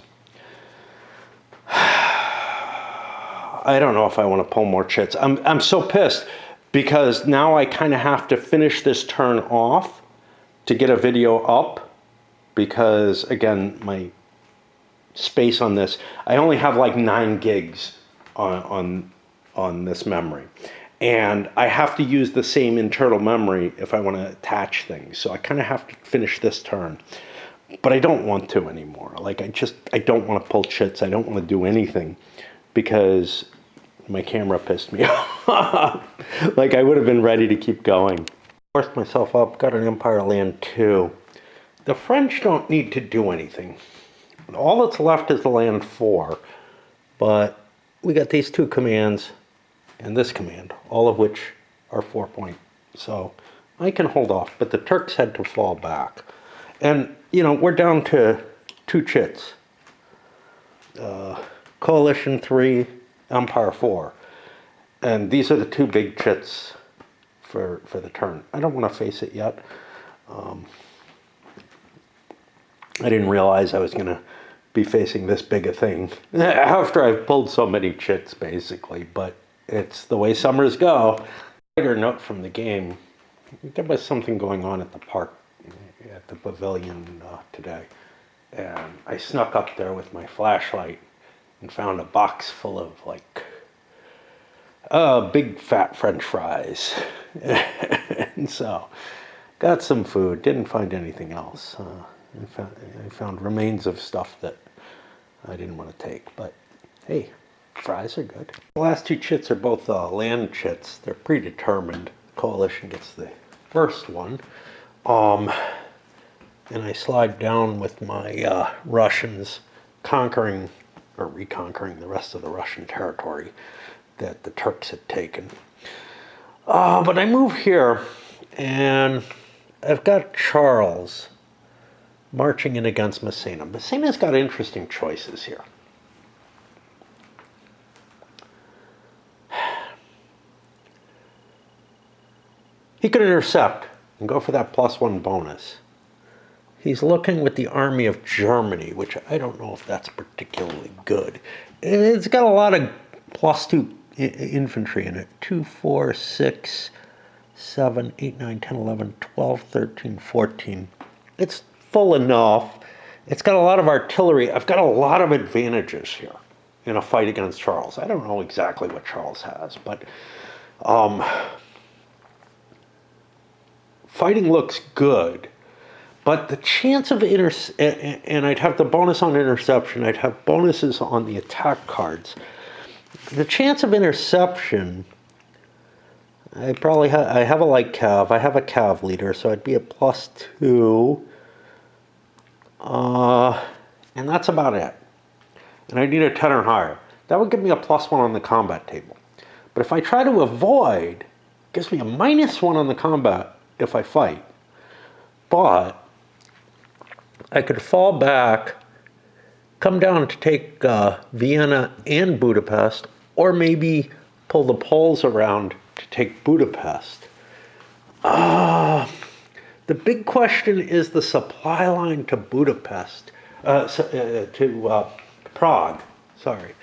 I don't know if I want to pull more chits. I'm so pissed, because now I kind of have to finish this turn off to get a video up, because again, my space on this, I only have like 9 gigs on this memory, and I have to use the same internal memory if I want to attach things. So I kind of have to finish this turn, but I don't want to anymore. Like, I don't want to pull chits. I don't want to do anything, because my camera pissed me off. Like, I would have been ready to keep going. Forced myself up, got an Empire Land 2. The French don't need to do anything. All that's left is the Land 4, but we got these 2 commands and this command, all of which are 4-point. So I can hold off, but the Turks had to fall back. And, you know, we're down to 2 chits. Coalition 3, Empire 4. And these are the 2 big chits for the turn. I don't want to face it yet. I didn't realize I was going to be facing this big a thing after I've pulled so many chits, basically. But it's the way summers go. Later note from the game, there was something going on at the park, at the pavilion today. And I snuck up there with my flashlight and found a box full of, like, big fat French fries. And so, got some food, didn't find anything else. I found remains of stuff that I didn't want to take, but hey, fries are good. The last 2 chits are both land chits. They're predetermined. Coalition gets the first one. And I slide down with my Russians conquering or reconquering the rest of the Russian territory that the Turks had taken. But I move here, and I've got Charles marching in against Massena. Massena's got interesting choices here. He could intercept and go for that +1 bonus. He's looking with the army of Germany, which I don't know if that's particularly good. It's got a lot of +2 infantry in it. 2, 4, 6, 7, 8, 9, 10, 11, 12, 13, 14. It's full enough. It's got a lot of artillery. I've got a lot of advantages here in a fight against Charles. I don't know exactly what Charles has, but fighting looks good. But the chance of and I'd have the bonus on interception. I'd have bonuses on the attack cards. The chance of interception, I have a light cav. I have a cav leader, so I'd be a +2. And that's about it. And I need a 10 or higher. That would give me a +1 on the combat table. But if I try to avoid, it gives me a -1 on the combat if I fight. But I could fall back, come down to take Vienna and Budapest, or maybe pull the Poles around to take Budapest. The big question is the supply line to Budapest, to Prague, sorry.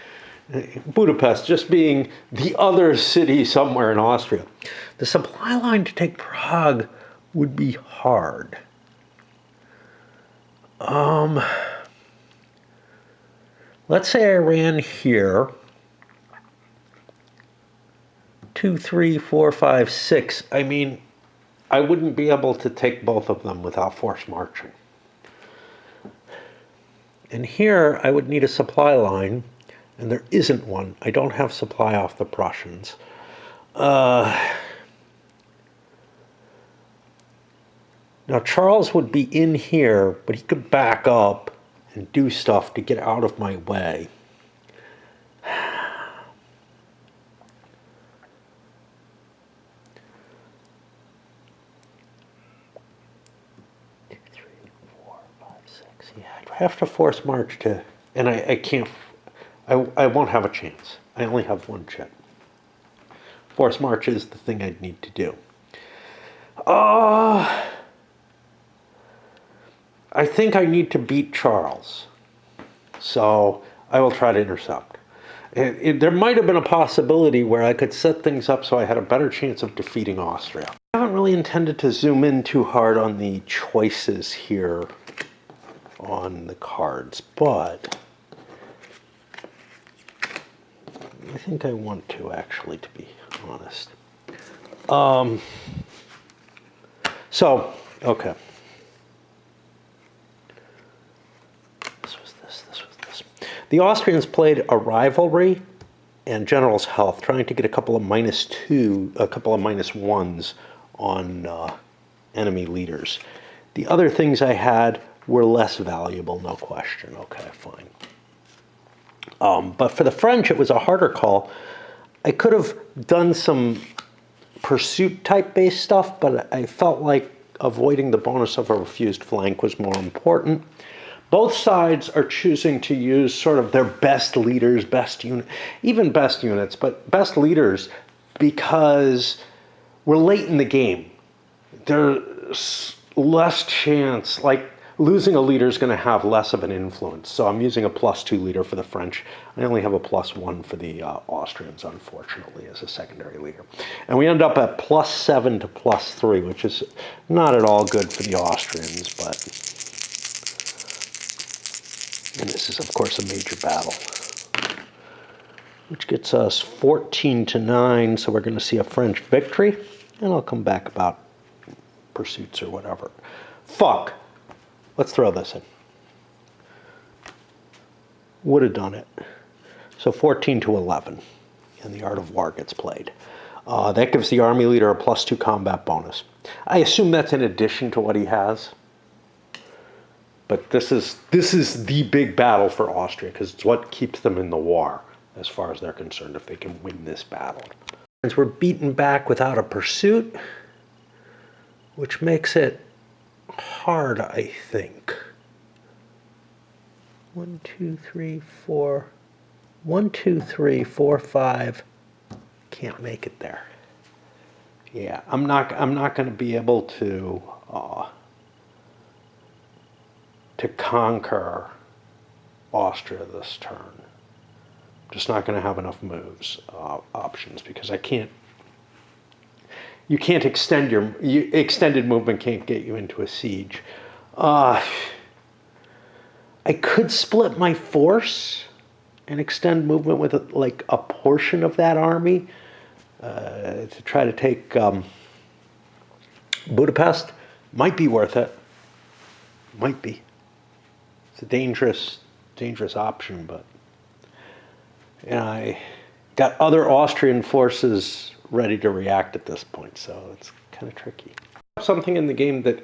Budapest just being the other city somewhere in Austria. The supply line to take Prague would be hard. Let's say I ran here, 2, 3, 4, 5, 6. I mean, I wouldn't be able to take both of them without forced marching. And here I would need a supply line, and there isn't one. I don't have supply off the Prussians. Now Charles would be in here, but he could back up and do stuff to get out of my way. Yeah, I have to force march to, and I can't, I won't have a chance. I only have one chip. Force march is the thing I'd need to do. I think I need to beat Charles. So I will try to intercept. There might have been a possibility where I could set things up so I had a better chance of defeating Austria. I haven't really intended to zoom in too hard on the choices here on the cards, but I think I want to, actually, to be honest. Okay. This was this. The Austrians played a rivalry and general's health, trying to get a couple of -1s on enemy leaders. The other things I had were less valuable, no question. Okay, fine. But for the French, it was a harder call. I could have done some pursuit type based stuff, but I felt like avoiding the bonus of a refused flank was more important. Both sides are choosing to use sort of their best leaders, even best units, but best leaders, because we're late in the game. There's less chance, like losing a leader is going to have less of an influence. So I'm using a +2 leader for the French. I only have a +1 for the Austrians, unfortunately, as a secondary leader. And we end up at +7 to +3, which is not at all good for the Austrians, but... And this is, of course, a major battle, which gets us 14 to 9, so we're going to see a French victory, and I'll come back about pursuits or whatever. Fuck. Let's throw this in. Would have done it. So 14 to 11, and the Art of War gets played. That gives the army leader a +2 combat bonus. I assume that's in addition to what he has. But this is the big battle for Austria, because it's what keeps them in the war, as far as they're concerned, if they can win this battle. Since we're beaten back without a pursuit, which makes it hard, I think. 1, 2, 3, 4. 1, 2, 3, 4, 5. Can't make it there. Yeah, I'm not going to be able to conquer Austria this turn. I'm just not going to have enough moves options, because I can't. You can't extend extended movement can't get you into a siege. Uh, I could split my force and extend movement with like a portion of that army to try to take Budapest. Might be worth it. Might be. It's a dangerous option, but I got other Austrian forces ready to react at this point, so it's kind of tricky. Something in the game that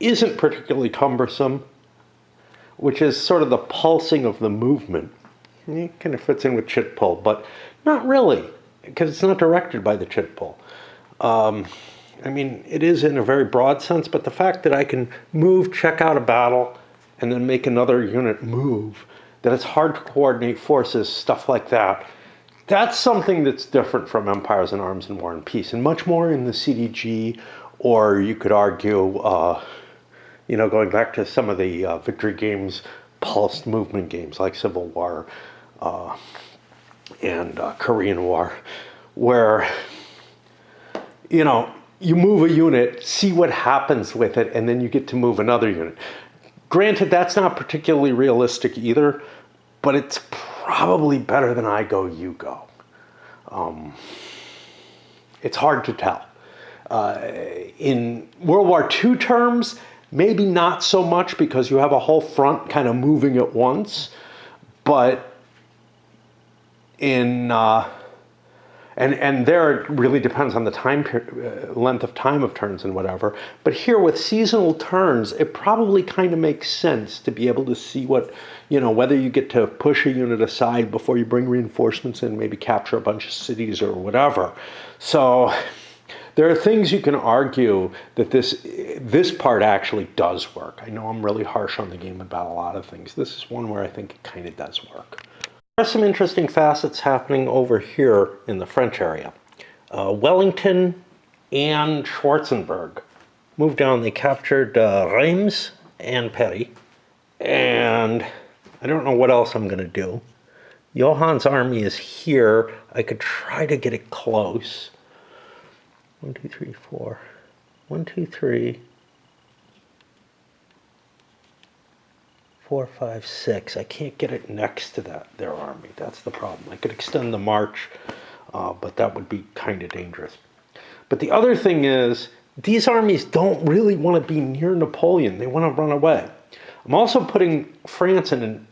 isn't particularly cumbersome, which is sort of the pulsing of the movement. It kind of fits in with chit pull, but not really, because it's not directed by the chit pull. I mean, it is in a very broad sense, but the fact that I can move, check out a battle, and then make another unit move, that it's hard to coordinate forces, stuff like that, that's something that's different from Empires in Arms and War and Peace, and much more in the CDG, or you could argue, going back to some of the victory games, pulsed movement games like Civil War and Korean War, where, you move a unit, see what happens with it, and then you get to move another unit. Granted, that's not particularly realistic either, but it's probably better than I go, you go. It's hard to tell. In World War II terms, maybe not so much because you have a whole front kind of moving at once, but in and there it really depends on the time length of time of turns and whatever. But here with seasonal turns, it probably kind of makes sense to be able to see what, whether you get to push a unit aside before you bring reinforcements in, maybe capture a bunch of cities or whatever. So there are things you can argue that this part actually does work. I know I'm really harsh on the game about a lot of things. This is one where I think it kind of does work. There are some interesting facets happening over here in the French area. Wellington and Schwarzenberg moved down. They captured Reims and Perry. And I don't know what else I'm going to do. Johann's army is here. I could try to get it close. 1, 2, 3, 4. 1, 2, 3. 4, 5, 6. I can't get it next to their army. That's the problem. I could extend the march, but that would be kind of dangerous. But the other thing is, these armies don't really want to be near Napoleon. They want to run away. I'm also putting France in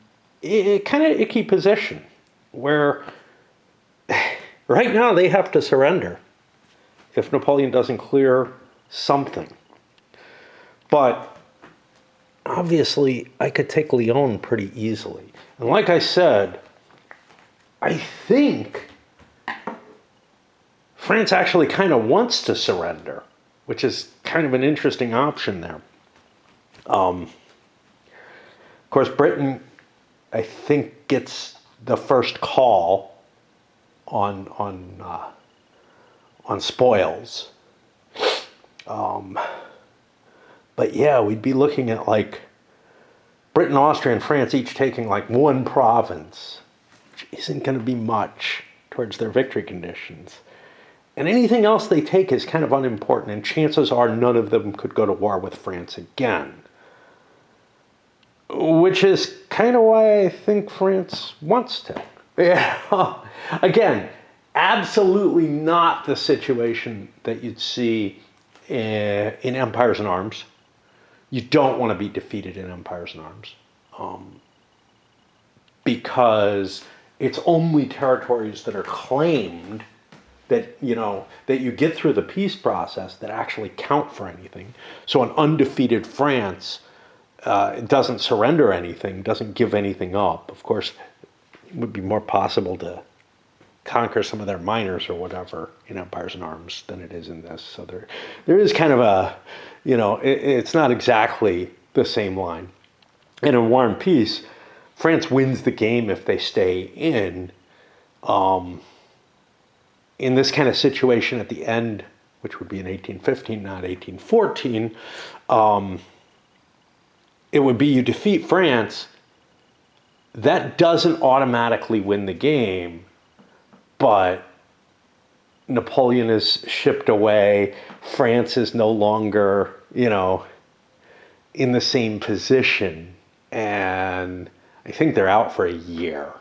a kind of icky position where right now they have to surrender if Napoleon doesn't clear something. But obviously, I could take Lyon pretty easily. And like I said, I think France actually kind of wants to surrender, which is kind of an interesting option there. Of course, Britain, I think, gets the first call on spoils. But yeah, we'd be looking at like Britain, Austria, and France each taking like one province, which isn't going to be much towards their victory conditions. And anything else they take is kind of unimportant, and chances are none of them could go to war with France again. Which is kind of why I think France wants to. Yeah. Again, absolutely not the situation that you'd see in Empires in Arms. You don't want to be defeated in Empires in Arms because it's only territories that are claimed that you get through the peace process that actually count for anything. So an undefeated France doesn't surrender anything, doesn't give anything up. Of course, it would be more possible to conquer some of their miners or whatever in Empires in Arms than it is in this. So there is kind of a, it's not exactly the same line. And in War and Peace, France wins the game if they stay in. In this kind of situation at the end, which would be in 1815, not 1814, it would be you defeat France. That doesn't automatically win the game, but Napoleon is shipped away. France is no longer, in the same position, and I think they're out for a year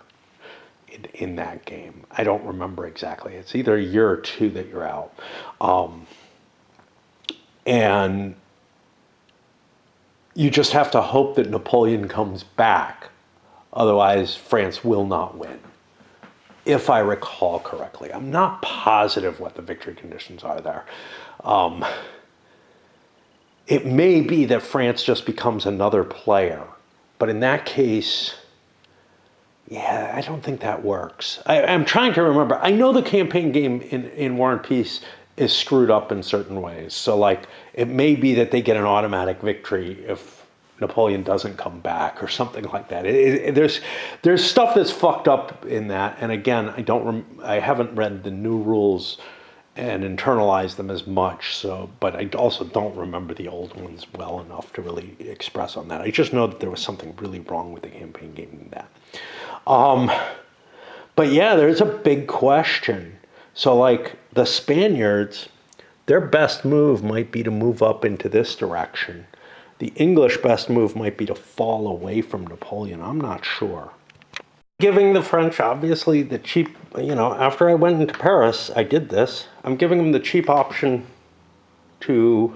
in that game. I don't remember exactly. It's either a year or two that you're out. And you just have to hope that Napoleon comes back. Otherwise, France will not win, if I recall correctly. I'm not positive what the victory conditions are there. It may be that France just becomes another player. But in that case, yeah, I don't think that works. I'm trying to remember. I know the campaign game in War and Peace is screwed up in certain ways. So, like, it may be that they get an automatic victory if Napoleon doesn't come back or something like that. There's stuff that's fucked up in that. And again, I haven't read the new rules and internalized them as much. So, but I also don't remember the old ones well enough to really express on that. I just know that there was something really wrong with the campaign game in that. But yeah, there's a big question. So like the Spaniards, their best move might be to move up into this direction. The English best move might be to fall away from Napoleon. I'm not sure. Giving the French, obviously, the cheap, after I went into Paris, I did this. I'm giving them the cheap option to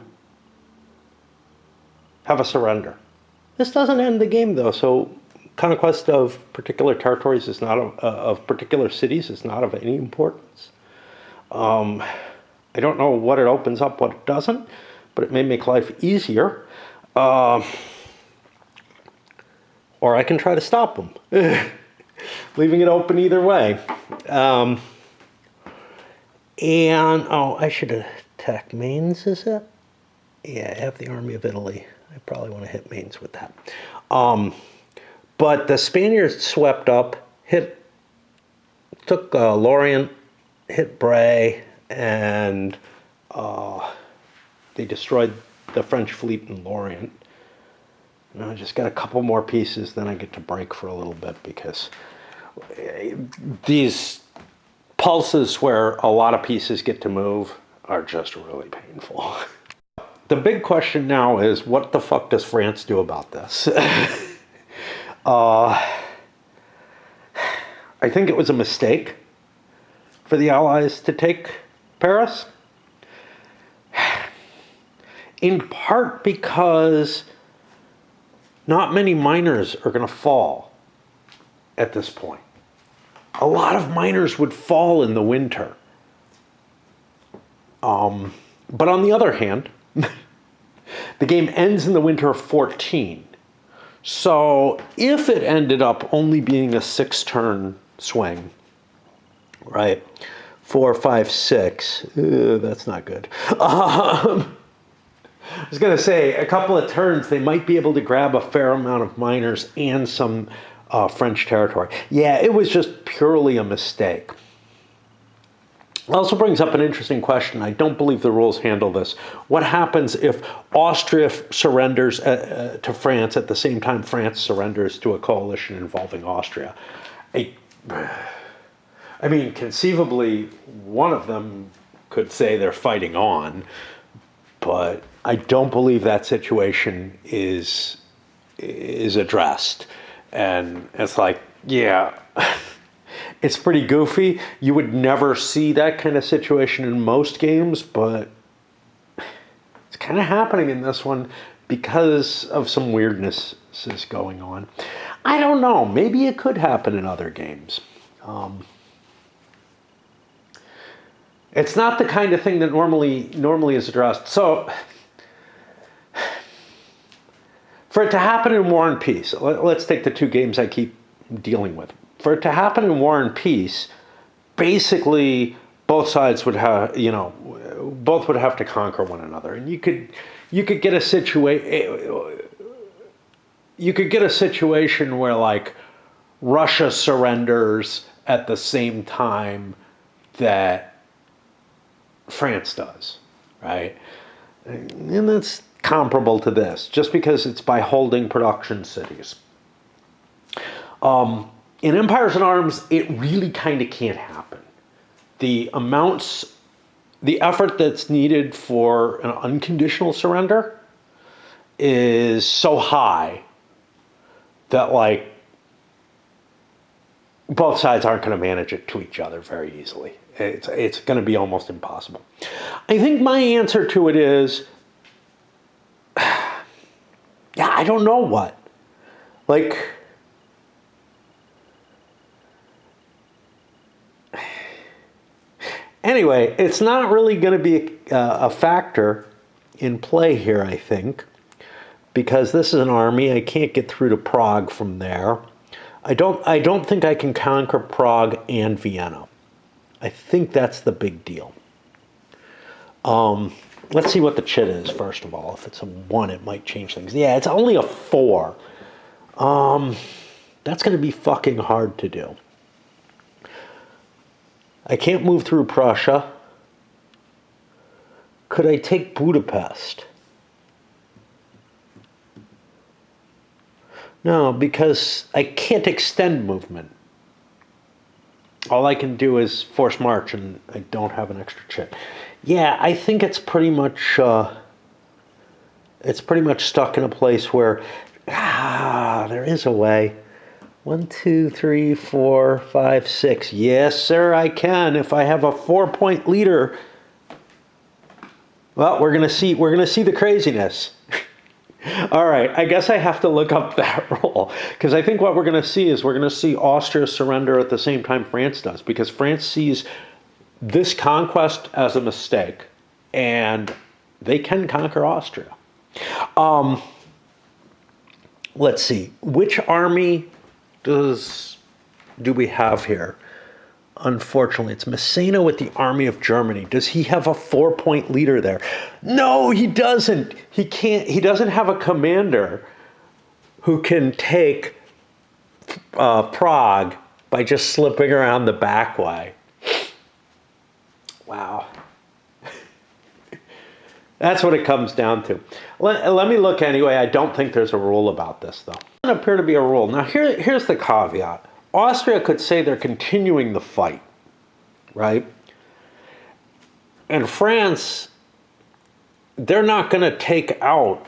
have a surrender. This doesn't end the game, though, so conquest of particular territories is not of particular cities is not of any importance. I don't know what it opens up, what it doesn't, but it may make life easier. Or I can try to stop them, leaving it open either way. I should attack Mainz, is it? Yeah, I have the Army of Italy. I probably want to hit Mainz with that. But the Spaniards swept up, took Lorient, hit Bray, and they destroyed the French fleet in Lorient. I just got a couple more pieces, then I get to break for a little bit because these pulses where a lot of pieces get to move are just really painful. The big question now is, what the fuck does France do about this? I think it was a mistake for the Allies to take Paris. In part because not many miners are going to fall at this point. A lot of miners would fall in the winter. But on the other hand, the game ends in the winter of 14. So if it ended up only being a 6-turn swing, right? 4, 5, 6, that's not good. I was going to say, a couple of turns, they might be able to grab a fair amount of miners and some French territory. Yeah, it was just purely a mistake. It also brings up an interesting question. I don't believe the rules handle this. What happens if Austria surrenders to France at the same time France surrenders to a coalition involving Austria? I mean, conceivably, one of them could say they're fighting on, but I don't believe that situation is addressed. And it's like, yeah, it's pretty goofy. You would never see that kind of situation in most games, but it's kind of happening in this one because of some weirdness is going on. I don't know. Maybe it could happen in other games. It's not the kind of thing that normally is addressed. So for it to happen in War and Peace, let's take the two games I keep dealing with. For it to happen in War and Peace, basically both sides would have, both would have to conquer one another, and you could get a situation where like Russia surrenders at the same time that France does, right? And that's comparable to this, just because it's by holding production cities. In Empires in Arms, it really kind of can't happen. The effort that's needed for an unconditional surrender is so high that, like, both sides aren't going to manage it to each other very easily. It's going to be almost impossible. I think my answer to it is, yeah, I don't know what. Like, anyway, it's not really going to be a factor in play here, I think, because this is an army. I can't get through to Prague from there. I don't think I can conquer Prague and Vienna. I think that's the big deal. Let's see what the chit is, first of all. If it's a 1, it might change things. Yeah, it's only a 4. That's going to be fucking hard to do. I can't move through Prussia. Could I take Budapest? No, because I can't extend movement. All I can do is force march, and I don't have an extra chit. Yeah, I think it's pretty much stuck in a place where there is a way. 1, 2, 3, 4, 5, 6. Yes, sir, I can. If I have a 4-point leader. Well, we're gonna see the craziness. All right, I guess I have to look up that roll, because I think what we're going to see is we're going to see Austria surrender at the same time France does, because France sees this conquest as a mistake, and they can conquer Austria. Let's see, which army do we have here? Unfortunately, it's Massena with the Army of Germany. Does he have a 4-point leader there? No, he doesn't. He can't. He doesn't have a commander who can take Prague by just slipping around the back way. Wow. That's what it comes down to. Let me look anyway. I don't think there's a rule about this, though. It doesn't appear to be a rule. Now, here's the caveat. Austria could say they're continuing the fight, right? And France, they're not going to take out.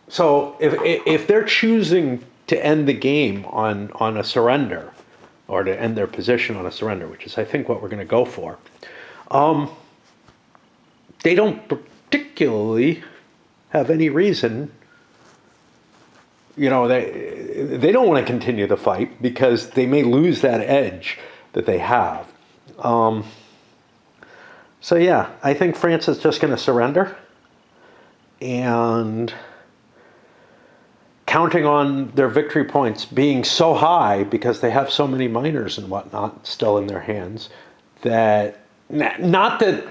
So if they're choosing to end the game on a surrender, or to end their position on a surrender, which is, I think, what we're going to go for, they don't particularly have any reason. You know, they don't want to continue the fight because they may lose that edge that they have. So yeah, I think France is just going to surrender, and counting on their victory points being so high because they have so many miners and whatnot still in their hands, that not that,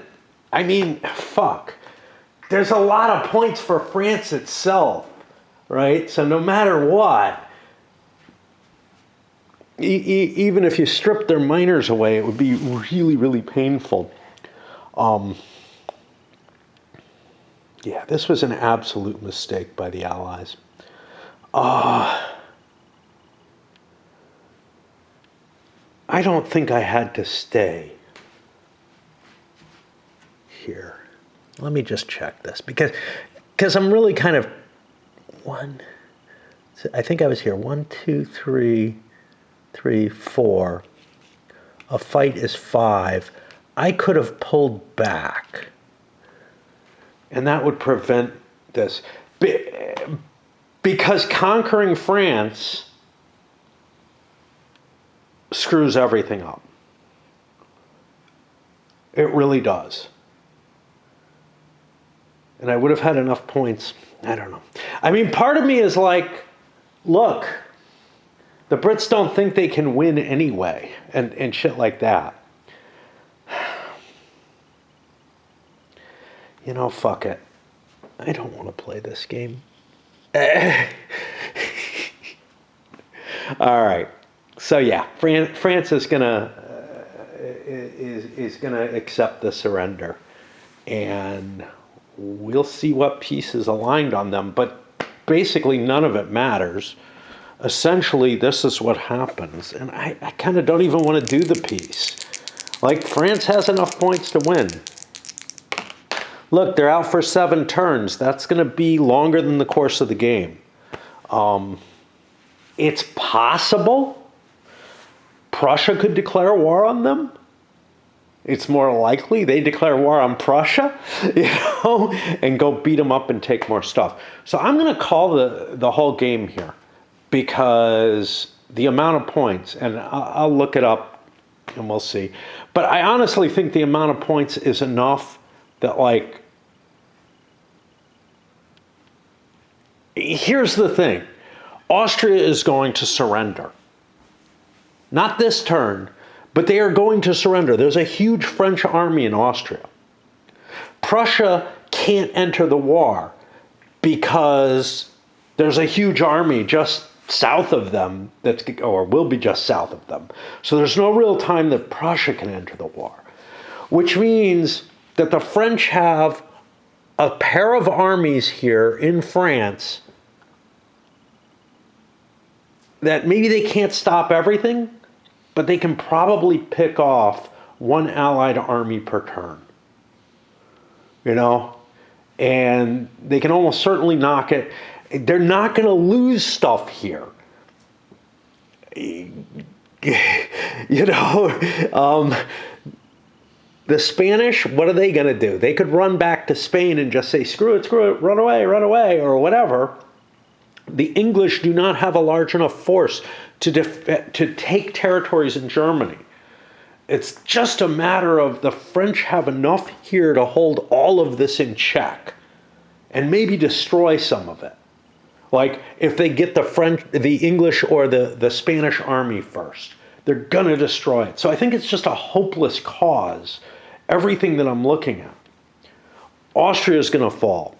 I mean, fuck, there's a lot of points for France itself. Right? So no matter what, even if you strip their miners away, it would be really, really painful. Yeah, this was an absolute mistake by the Allies. I don't think I had to stay here. Let me just check this, because I'm really kind of I think I was here. 1, 2, 3, 4. A fight is 5. I could have pulled back, and that would prevent this. Because conquering France screws everything up. It really does. And I would have had enough points. I don't know. I mean, part of me is like, look, the Brits don't think they can win anyway, and shit like that. You know, fuck it. I don't want to play this game. All right. So yeah, France is gonna accept the surrender, and we'll see what piece is aligned on them. But basically, none of it matters. Essentially, this is what happens, and I kind of don't even want to do the piece. Like, France has enough points to win. Look, they're out for 7 turns. That's going to be longer than the course of the game. It's possible Prussia could declare war on them. It's more likely they declare war on Prussia, and go beat them up and take more stuff. So I'm going to call the whole game here because the amount of points, and I'll look it up and we'll see. But I honestly think the amount of points is enough that, like, here's the thing. Austria is going to surrender. Not this turn, but they are going to surrender. There's a huge French army in Austria. Prussia can't enter the war because there's a huge army just south of them, or will be just south of them. So there's no real time that Prussia can enter the war, which means that the French have a pair of armies here in France that maybe they can't stop everything, but they can probably pick off one Allied army per turn. And they can almost certainly knock it. They're not going to lose stuff here. The Spanish, what are they going to do? They could run back to Spain and just say, screw it, run away, or whatever. The English do not have a large enough force to take territories in Germany. It's just a matter of the French have enough here to hold all of this in check and maybe destroy some of it. Like, if they get the English or the Spanish army first, they're going to destroy it. So I think it's just a hopeless cause, everything that I'm looking at. Austria is going to fall.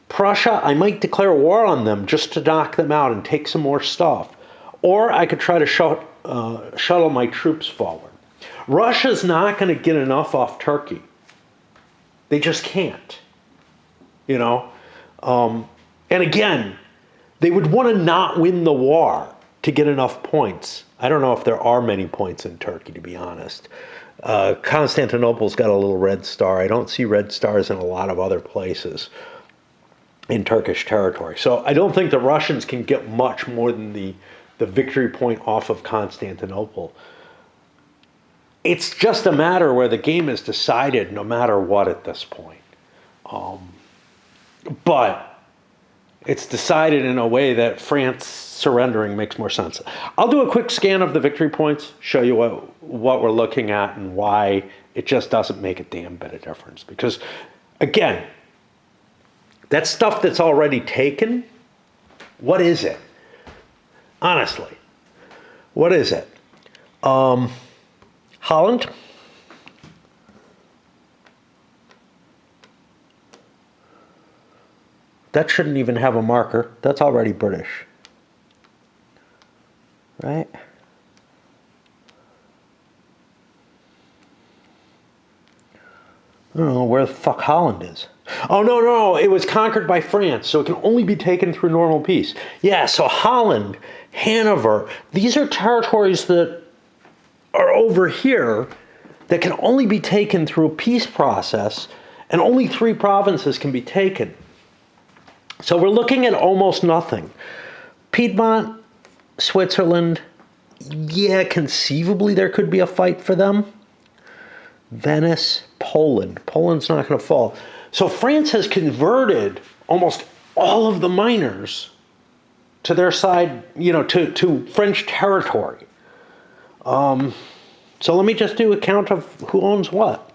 Prussia, I might declare war on them just to knock them out and take some more stuff. Or I could try to shuttle my troops forward. Russia's not going to get enough off Turkey. They just can't. And again, they would want to not win the war to get enough points. I don't know if there are many points in Turkey, to be honest. Constantinople's got a little red star. I don't see red stars in a lot of other places in Turkish territory. So I don't think the Russians can get much more than the victory point off of Constantinople. It's just a matter where the game is decided no matter what at this point. But it's decided in a way that France surrendering makes more sense. I'll do a quick scan of the victory points, show you what we're looking at and why it just doesn't make a damn bit of difference. Because, again, that stuff that's already taken, what is it? Honestly, what is it? Holland? That shouldn't even have a marker. That's already British. Right? I don't know where the fuck Holland is. Oh, no, it was conquered by France, so it can only be taken through normal peace. Yeah, so Holland, Hanover, these are territories that are over here that can only be taken through a peace process, and only 3 provinces can be taken. So we're looking at almost nothing. Piedmont, Switzerland, yeah, conceivably there could be a fight for them. Venice, Poland. Poland's not going to fall. So France has converted almost all of the miners to their side, to French territory. So let me just do a count of who owns what.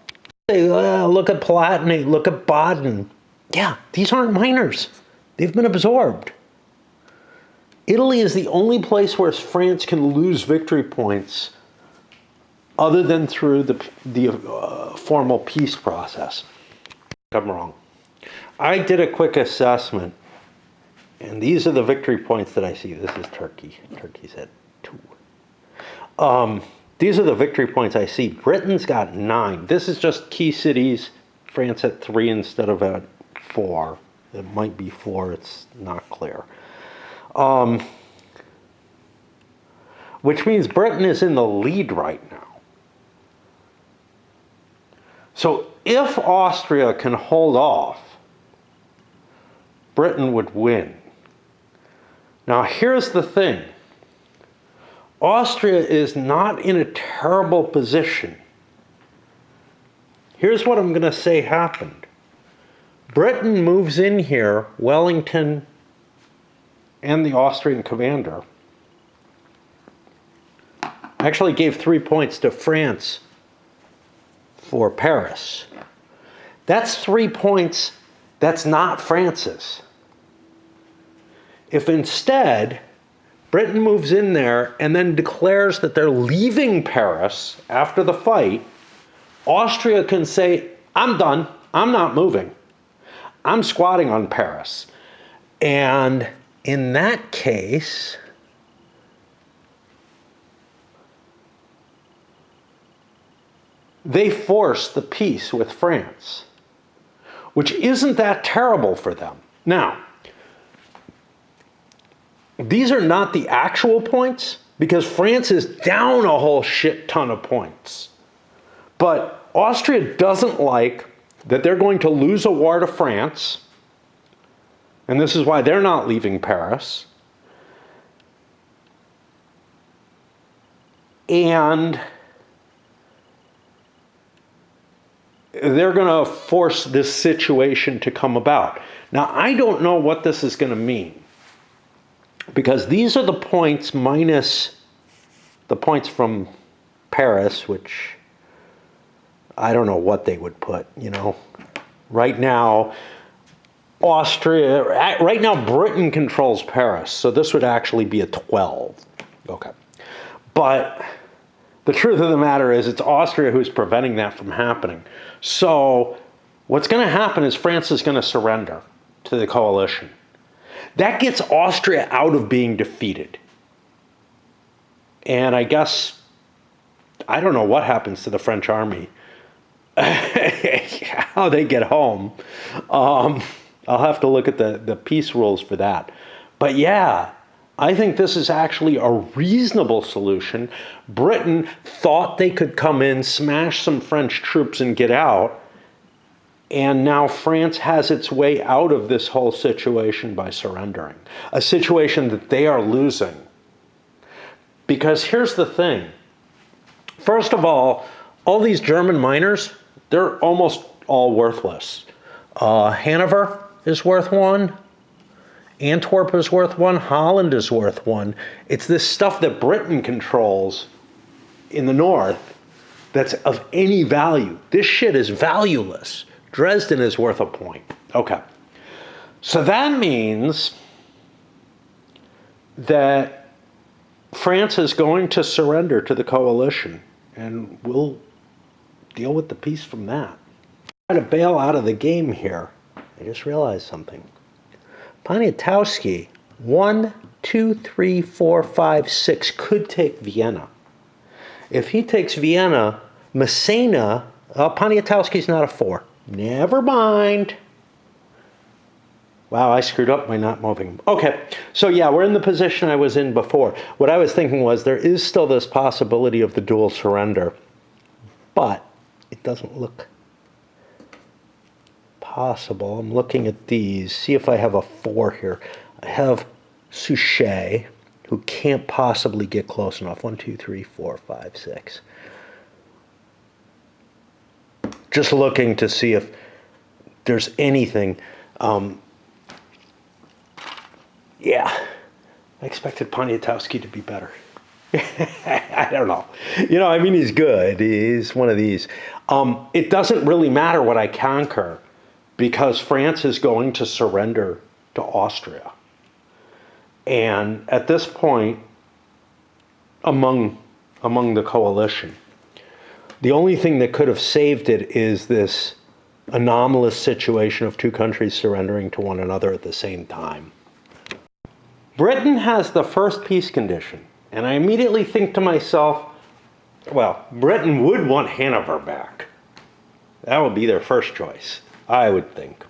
Look at Palatinate, look at Baden. Yeah, these aren't miners. They've been absorbed. Italy is the only place where France can lose victory points other than through the formal peace process. I'm wrong. I did a quick assessment, and these are the victory points that I see. This is Turkey. Turkey's at 2. These are the victory points I see. Britain's got 9. This is just key cities. France at 3 instead of at 4. It might be 4. It's not clear. Which means Britain is in the lead right now. So if Austria can hold off, Britain would win. Now, here's the thing. Austria is not in a terrible position. Here's what I'm going to say happened. Britain moves in here, Wellington and the Austrian commander. Actually gave 3 points to France for Paris. That's 3 points that's not France's. If instead Britain moves in there and then declares that they're leaving Paris after the fight, Austria can say, I'm done, I'm not moving. I'm squatting on Paris. And in that case, they force the peace with France, which isn't that terrible for them. Now, these are not the actual points because France is down a whole shit ton of points. But Austria doesn't like that they're going to lose a war to France, and this is why they're not leaving Paris. And they're going to force this situation to come about. Now, I don't know what this is going to mean, because these are the points minus the points from Paris, which I don't know what they would put, you know. Right now, right now Britain controls Paris, so this would actually be a 12. Okay. But the truth of the matter is it's Austria who's preventing that from happening. So what's going to happen is France is going to surrender to the coalition. That gets Austria out of being defeated. And I guess, I don't know what happens to the French army. How they get home. I'll have to look at the peace rules for that. But yeah, I think this is actually a reasonable solution. Britain thought they could come in, smash some French troops and get out. And now France has its way out of this whole situation by surrendering. A situation that they are losing. Because here's the thing. First of all these German miners, they're almost all worthless. Hanover is worth 1. Antwerp is worth 1. Holland is worth 1. It's this stuff that Britain controls in the north that's of any value. This shit is valueless. Dresden is worth a point. Okay. So that means that France is going to surrender to the coalition, and we'll deal with the peace from that. Try to bail out of the game here. I just realized something. Poniatowski, 1, 2, 3, 4, 5, 6 could take Vienna. If he takes Vienna, Massena, Poniatowski's not a 4. Never mind. Wow, I screwed up by not moving him. Okay, so yeah, we're in the position I was in before. What I was thinking was there is still this possibility of the dual surrender, but it doesn't look possible. I'm looking at these, see if I have a 4 here. I have Suchet, who can't possibly get close enough. 1, 2, 3, 4, 5, 6. Just looking to see if there's anything. Yeah, I expected Poniatowski to be better. I don't know. You know, I mean, he's good. He's one of these. It doesn't really matter what I conquer because France is going to surrender to Austria. And at this point, among the coalition, the only thing that could have saved it is this anomalous situation of two countries surrendering to one another at the same time. Britain has the first peace condition, and I immediately think to myself, well, Britain would want Hanover back. That would be their first choice, I would think.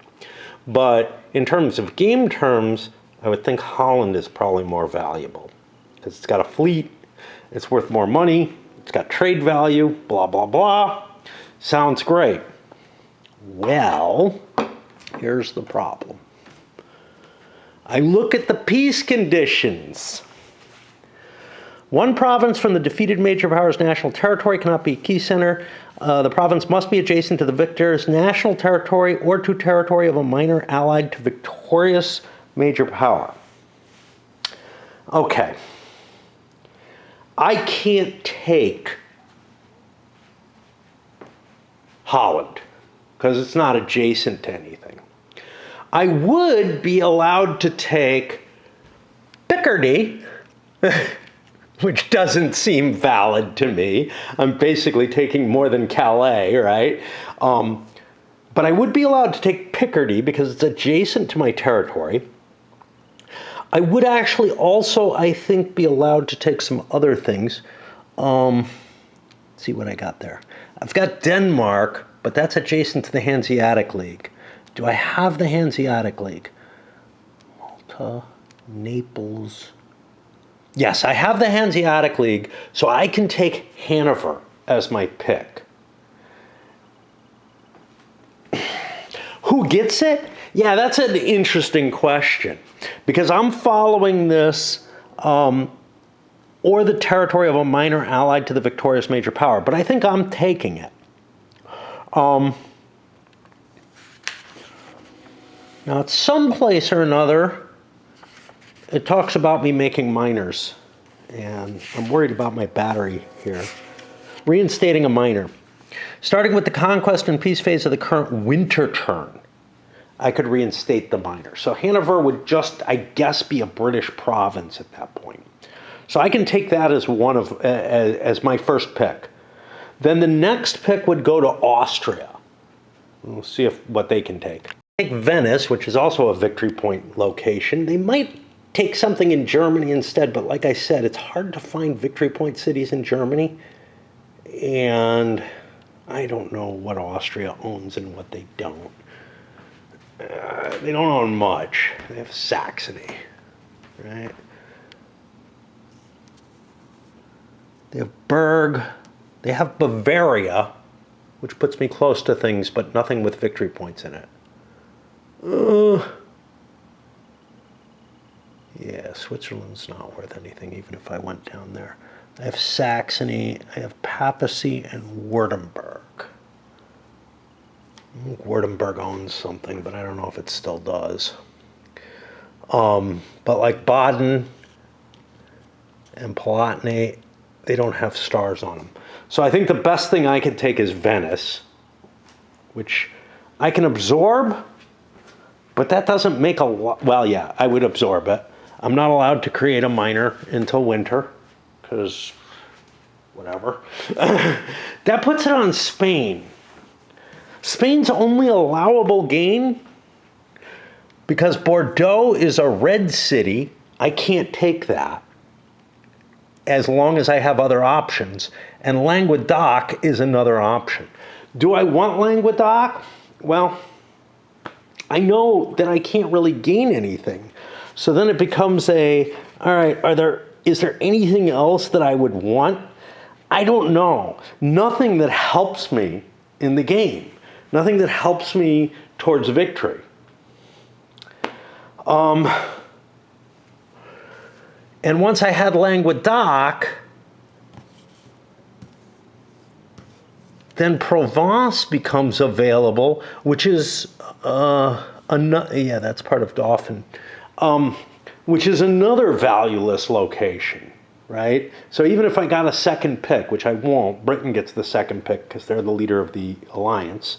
But in terms of game terms, I would think Holland is probably more valuable because it's got a fleet, it's worth more money, it's got trade value, blah, blah, blah. Sounds great. Well, here's the problem. I look at the peace conditions. One province from the defeated major power's national territory cannot be a key center. The province must be adjacent to the victor's national territory or to territory of a minor allied to victorious major power. Okay. I can't take Holland because it's not adjacent to anything. I would be allowed to take Picardy, which doesn't seem valid to me. I'm basically taking more than Calais, right? But I would be allowed to take Picardy because it's adjacent to my territory. I would actually also, I think, be allowed to take some other things. Let's see what I got there. I've got Denmark, but that's adjacent to the Hanseatic League. Do I have the Hanseatic League? Malta, Naples. Yes, I have the Hanseatic League, so I can take Hanover as my pick. Who gets it? Yeah, that's an interesting question, because I'm following this, or the territory of a minor allied to the victorious major power, but I think I'm taking it. Now, at some place or another, it talks about me making minors, and I'm worried about my battery here. Reinstating a minor. Starting with the conquest and peace phase of the current winter turn, I could reinstate the minor. So Hanover would just, I guess, be a British province at that point. So I can take that as as my first pick. Then the next pick would go to Austria. We'll see what they can take. Take Venice, which is also a victory point location. They might take something in Germany instead, but like I said, it's hard to find victory point cities in Germany. And I don't know what Austria owns and what they don't. They don't own much. They have Saxony, right? They have Berg. They have Bavaria, which puts me close to things, but nothing with victory points in it. Yeah, Switzerland's not worth anything, even if I went down there. I have Saxony, I have Papacy, and Württemberg. Württemberg owns something, but I don't know if it still does. But like Baden and Palatinate, they don't have stars on them. So I think the best thing I could take is Venice, which I can absorb, but that doesn't make a lot. Well, yeah, I would absorb it. I'm not allowed to create a minor until winter, because whatever. That puts it on Spain. Spain's only allowable gain, because Bordeaux is a red city, I can't take that as long as I have other options. And Languedoc is another option. Do I want Languedoc? Well, I know that I can't really gain anything. So then it becomes all right, is there anything else that I would want? I don't know. Nothing that helps me in the game. Nothing that helps me towards victory. And once I had Languedoc, then Provence becomes available, which is that's part of Dauphin, which is another valueless location, right? So even if I got a second pick, which I won't, Britain gets the second pick because they're the leader of the alliance,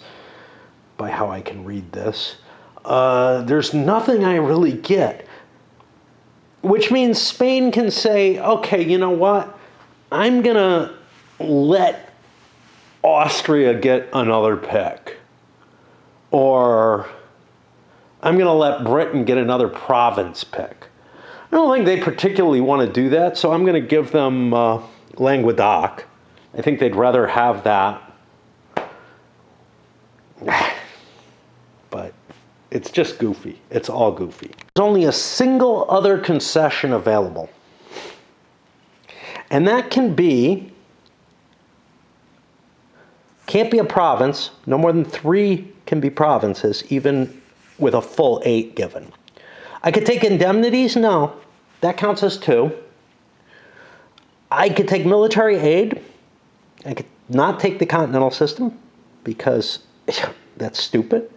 by how I can read this. There's nothing I really get, which means Spain can say, okay, you know what? I'm going to let Austria get another pick. Or I'm going to let Britain get another province pick. I don't think they particularly want to do that, so I'm going to give them Languedoc. I think they'd rather have that. But it's just goofy. It's all goofy. There's only a single other concession available. And that can be Can't be a province. No more than 3 can be provinces, even with a full 8 given. I could take indemnities? No. That counts as 2. I could take military aid. I could not take the continental system because that's stupid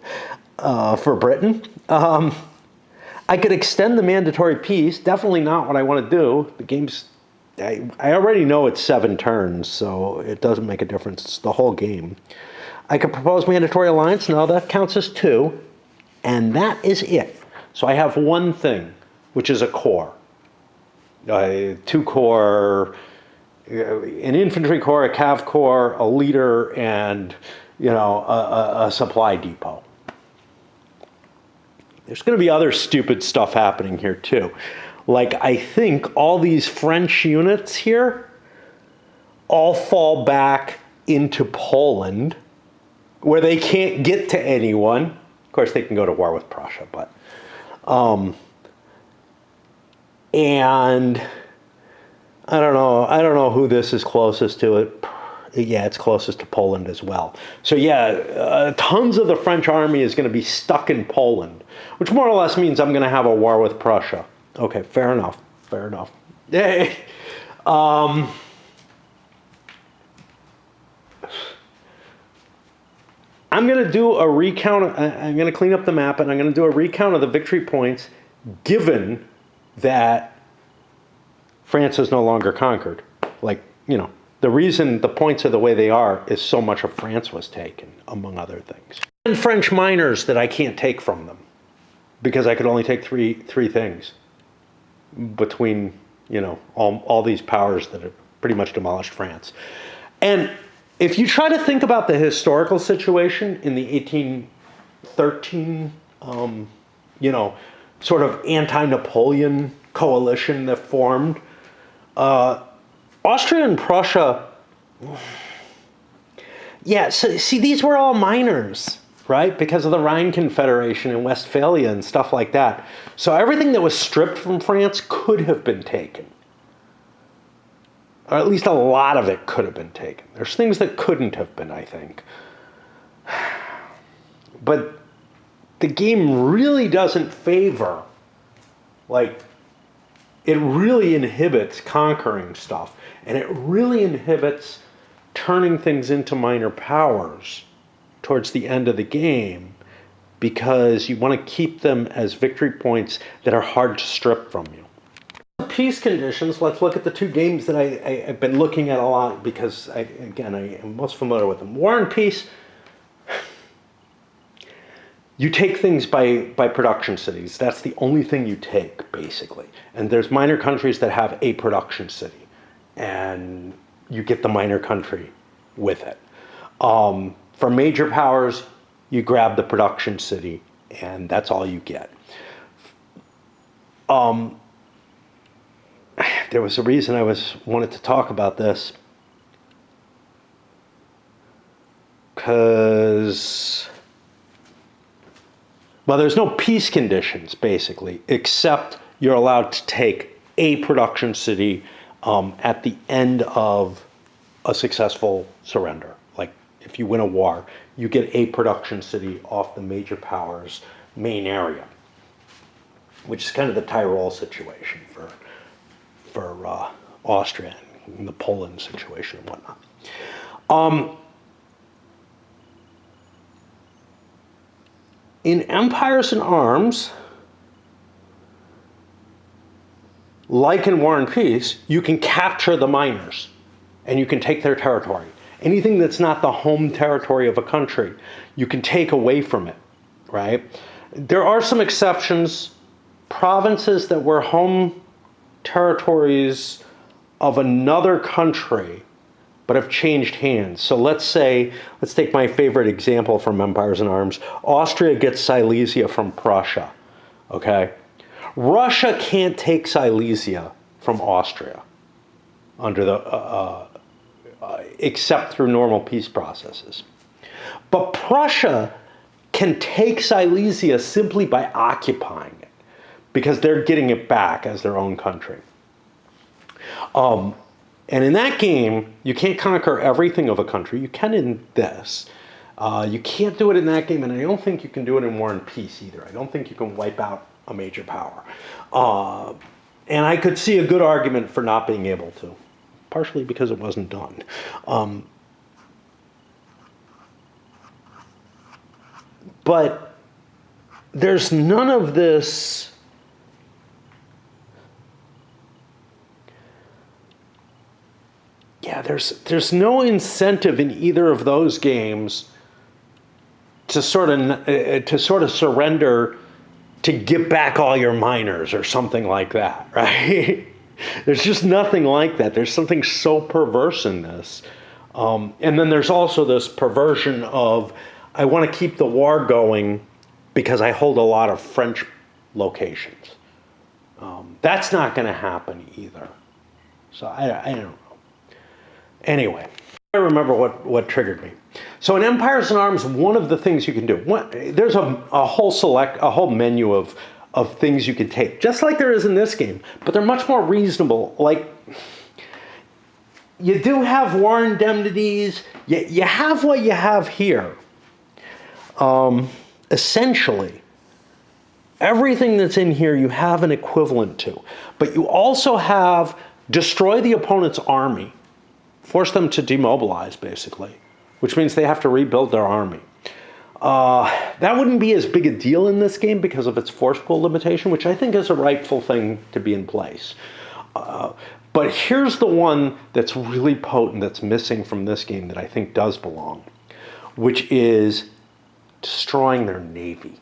for Britain. I could extend the mandatory peace. Definitely not what I want to do. The game's, I already know it's 7 turns, so it doesn't make a difference. It's the whole game. I could propose mandatory alliance. No, that counts as 2. And that is it. So I have one thing, which is a corps. 2 corps, an infantry corps, a cav corps, a leader, and a supply depot. There's going to be other stupid stuff happening here too. Like, I think all these French units here all fall back into Poland, where they can't get to anyone. Of course, they can go to war with Prussia, but and I don't know who this is closest to. It's closest to Poland as well. So yeah, tons of the French army is going to be stuck in Poland, which more or less means I'm going to have a war with Prussia. Okay, fair enough. I'm going to do a recount. I'm going to clean up the map, and I'm going to do a recount of the victory points, given that France is no longer conquered. The reason the points are the way they are is so much of France was taken, among other things. And French miners that I can't take from them, because I could only take three things between, all these powers that have pretty much demolished France. And if you try to think about the historical situation in the 1813, sort of anti-Napoleon coalition that formed, Austria and Prussia, so see, these were all miners, right? Because of the Rhine Confederation and Westphalia and stuff like that. So everything that was stripped from France could have been taken. Or at least a lot of it could have been taken. There's things that couldn't have been, I think. But the game really doesn't favor, it really inhibits conquering stuff. And it really inhibits turning things into minor powers towards the end of the game, because you want to keep them as victory points that are hard to strip from you. Peace conditions, let's look at the 2 games that I've been looking at a lot, because, I am most familiar with them. War and Peace, you take things by production cities. That's the only thing you take, basically. And there's minor countries that have a production city, and you get the minor country with it. For major powers, you grab the production city, and that's all you get. There was a reason I wanted to talk about this, because, there's no peace conditions, basically, except you're allowed to take a production city at the end of a successful surrender. Like, if you win a war, you get a production city off the major powers' main area, which is kind of the Tyrol situation for Austria and the Poland situation and whatnot. In Empires and Arms, like in War and Peace, you can capture the miners and you can take their territory. Anything that's not the home territory of a country, you can take away from it, right? There are some exceptions. Provinces that were home territories of another country but have changed hands. So let's take my favorite example from Empires and Arms. Austria gets Silesia from Prussia, okay? Russia can't take Silesia from Austria under the except through normal peace processes. But Prussia can take Silesia simply by occupying it, because they're getting it back as their own country. And in that game, you can't conquer everything of a country. You can in this. You can't do it in that game, and I don't think you can do it in War and Peace either. I don't think you can wipe out a major power. And I could see a good argument for not being able to, partially because it wasn't done. But there's none of this. Yeah, there's no incentive in either of those games to sort of surrender to get back all your miners or something like that, right? There's just nothing like that. There's something so perverse in this. And then there's also this perversion of, I want to keep the war going because I hold a lot of French locations. That's not going to happen either. So I don't know. Anyway, I remember what triggered me. So in Empires in Arms, one of the things you can do, there's a whole menu of things you can take, just like there is in this game, but they're much more reasonable. Like, you do have war indemnities, you have what you have here. Essentially, everything that's in here you have an equivalent to, but you also have destroy the opponent's army, force them to demobilize, basically, which means they have to rebuild their army. That wouldn't be as big a deal in this game because of its force pool limitation, which I think is a rightful thing to be in place. But here's the one that's really potent, that's missing from this game, that I think does belong, which is destroying their navy.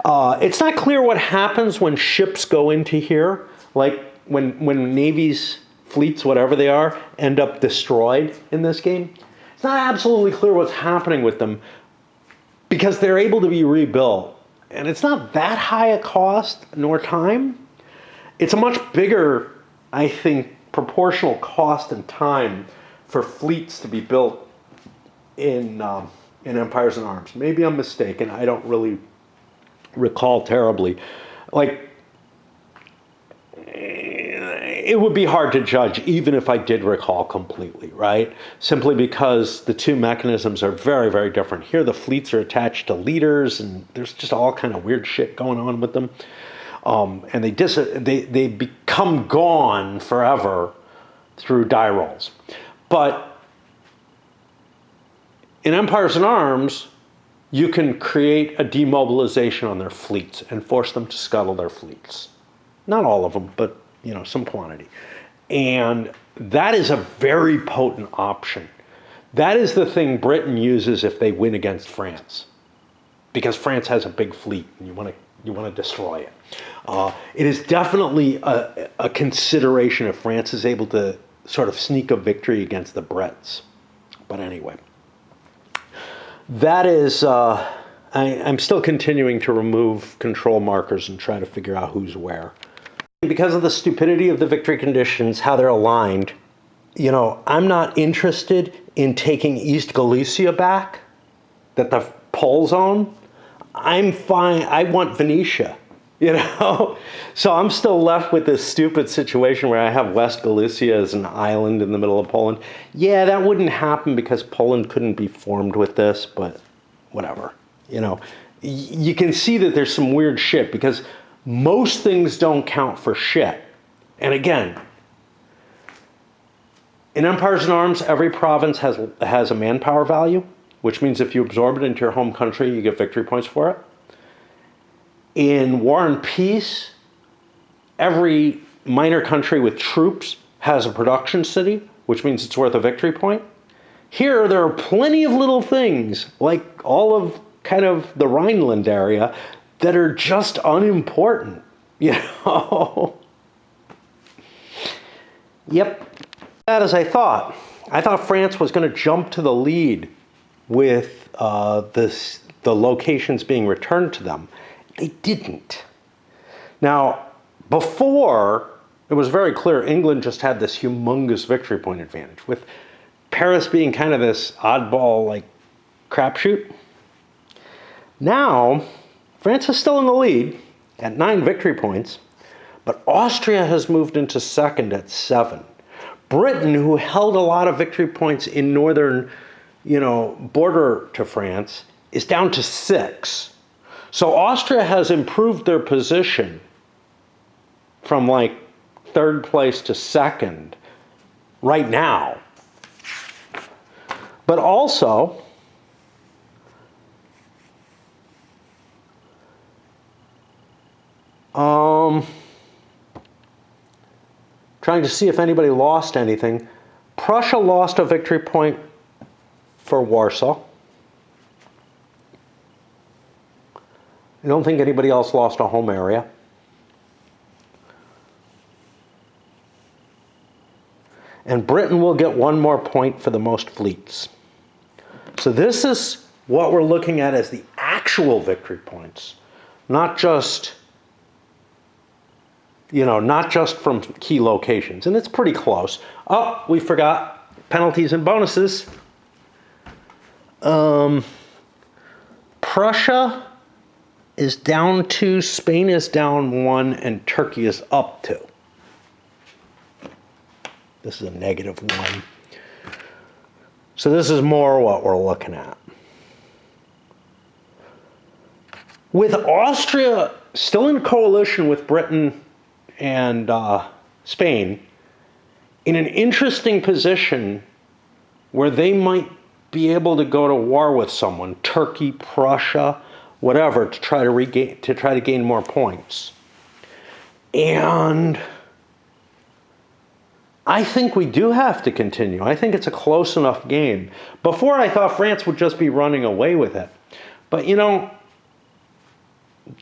It's not clear what happens when ships go into here, like when navies, fleets, whatever they are, end up destroyed in this game. It's not absolutely clear what's happening with them because they're able to be rebuilt. And it's not that high a cost nor time. It's a much bigger, I think, proportional cost and time for fleets to be built in Empires in Arms. Maybe I'm mistaken. I don't really recall terribly. Like, it would be hard to judge even if I did recall completely, right? Simply because the two mechanisms are very, very different. Here the fleets are attached to leaders and there's just all kind of weird shit going on with them. And they become gone forever through die rolls. But in Empires in Arms, you can create a demobilization on their fleets and force them to scuttle their fleets. Not all of them, but some quantity. And that is a very potent option. That is the thing Britain uses if they win against France, because France has a big fleet and you want to destroy it. It is definitely a consideration if France is able to sort of sneak a victory against the Brits. But anyway, that is, I'm still continuing to remove control markers and try to figure out who's where. Because of the stupidity of the victory conditions, how they're aligned, I'm not interested in taking East Galicia back, that the Poles own. I'm fine. I want Venetia, So I'm still left with this stupid situation where I have West Galicia as an island in the middle of Poland. Yeah, that wouldn't happen because Poland couldn't be formed with this, but whatever. You can see that there's some weird shit because most things don't count for shit. And again, in Empires in Arms, every province has a manpower value, which means if you absorb it into your home country, you get victory points for it. In War and Peace, every minor country with troops has a production city, which means it's worth a victory point. Here, there are plenty of little things, like all of kind of the Rhineland area, that are just unimportant, Yep. That as I thought. I thought France was going to jump to the lead with the locations being returned to them. They didn't. Now, before, it was very clear England just had this humongous victory point advantage, with Paris being kind of this oddball, like, crapshoot. Now, France is still in the lead at 9 victory points, But Austria has moved into second at 7. Britain, who held a lot of victory points in northern, border to France, is down to 6. So Austria has improved their position from like 3rd place to 2nd right now. But also, trying to see if anybody lost anything. Prussia lost a victory point for Warsaw. I don't think anybody else lost a home area. And Britain will get 1 more point for the most fleets. So this is what we're looking at as the actual victory points, not just from key locations. And it's pretty close. Oh, we forgot penalties and bonuses. Prussia is down 2, Spain is down 1, and Turkey is up 2. This is a -1. So this is more what we're looking at. With Austria still in coalition with Britain and Spain, in an interesting position where they might be able to go to war with someone, Turkey, Prussia, whatever, to try to gain more points. And I think we do have to continue. I think it's a close enough game. Before I thought France would just be running away with it. But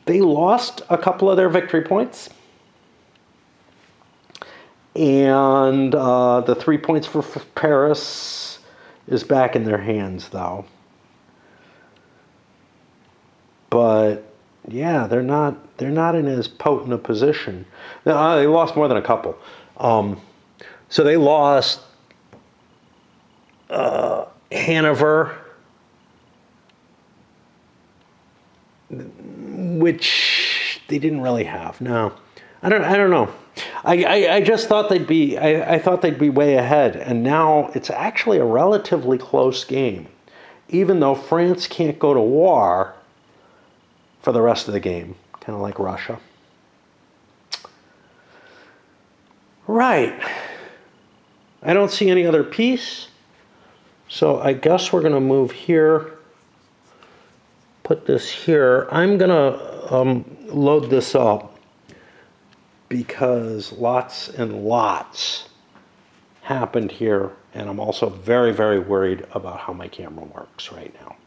they lost a couple of their victory points. And the 3 points for Paris is back in their hands, though. But yeah, they're not in as potent a position. They lost more than a couple. So they lost Hanover, which they didn't really have. No, I don't know. I just thought they'd be. I thought they'd be way ahead, and now it's actually a relatively close game, even though France can't go to war for the rest of the game, kind of like Russia. Right. I don't see any other piece, so I guess we're going to move here, put this here. I'm going to load this up because lots and lots happened here, and I'm also very, very worried about how my camera works right now.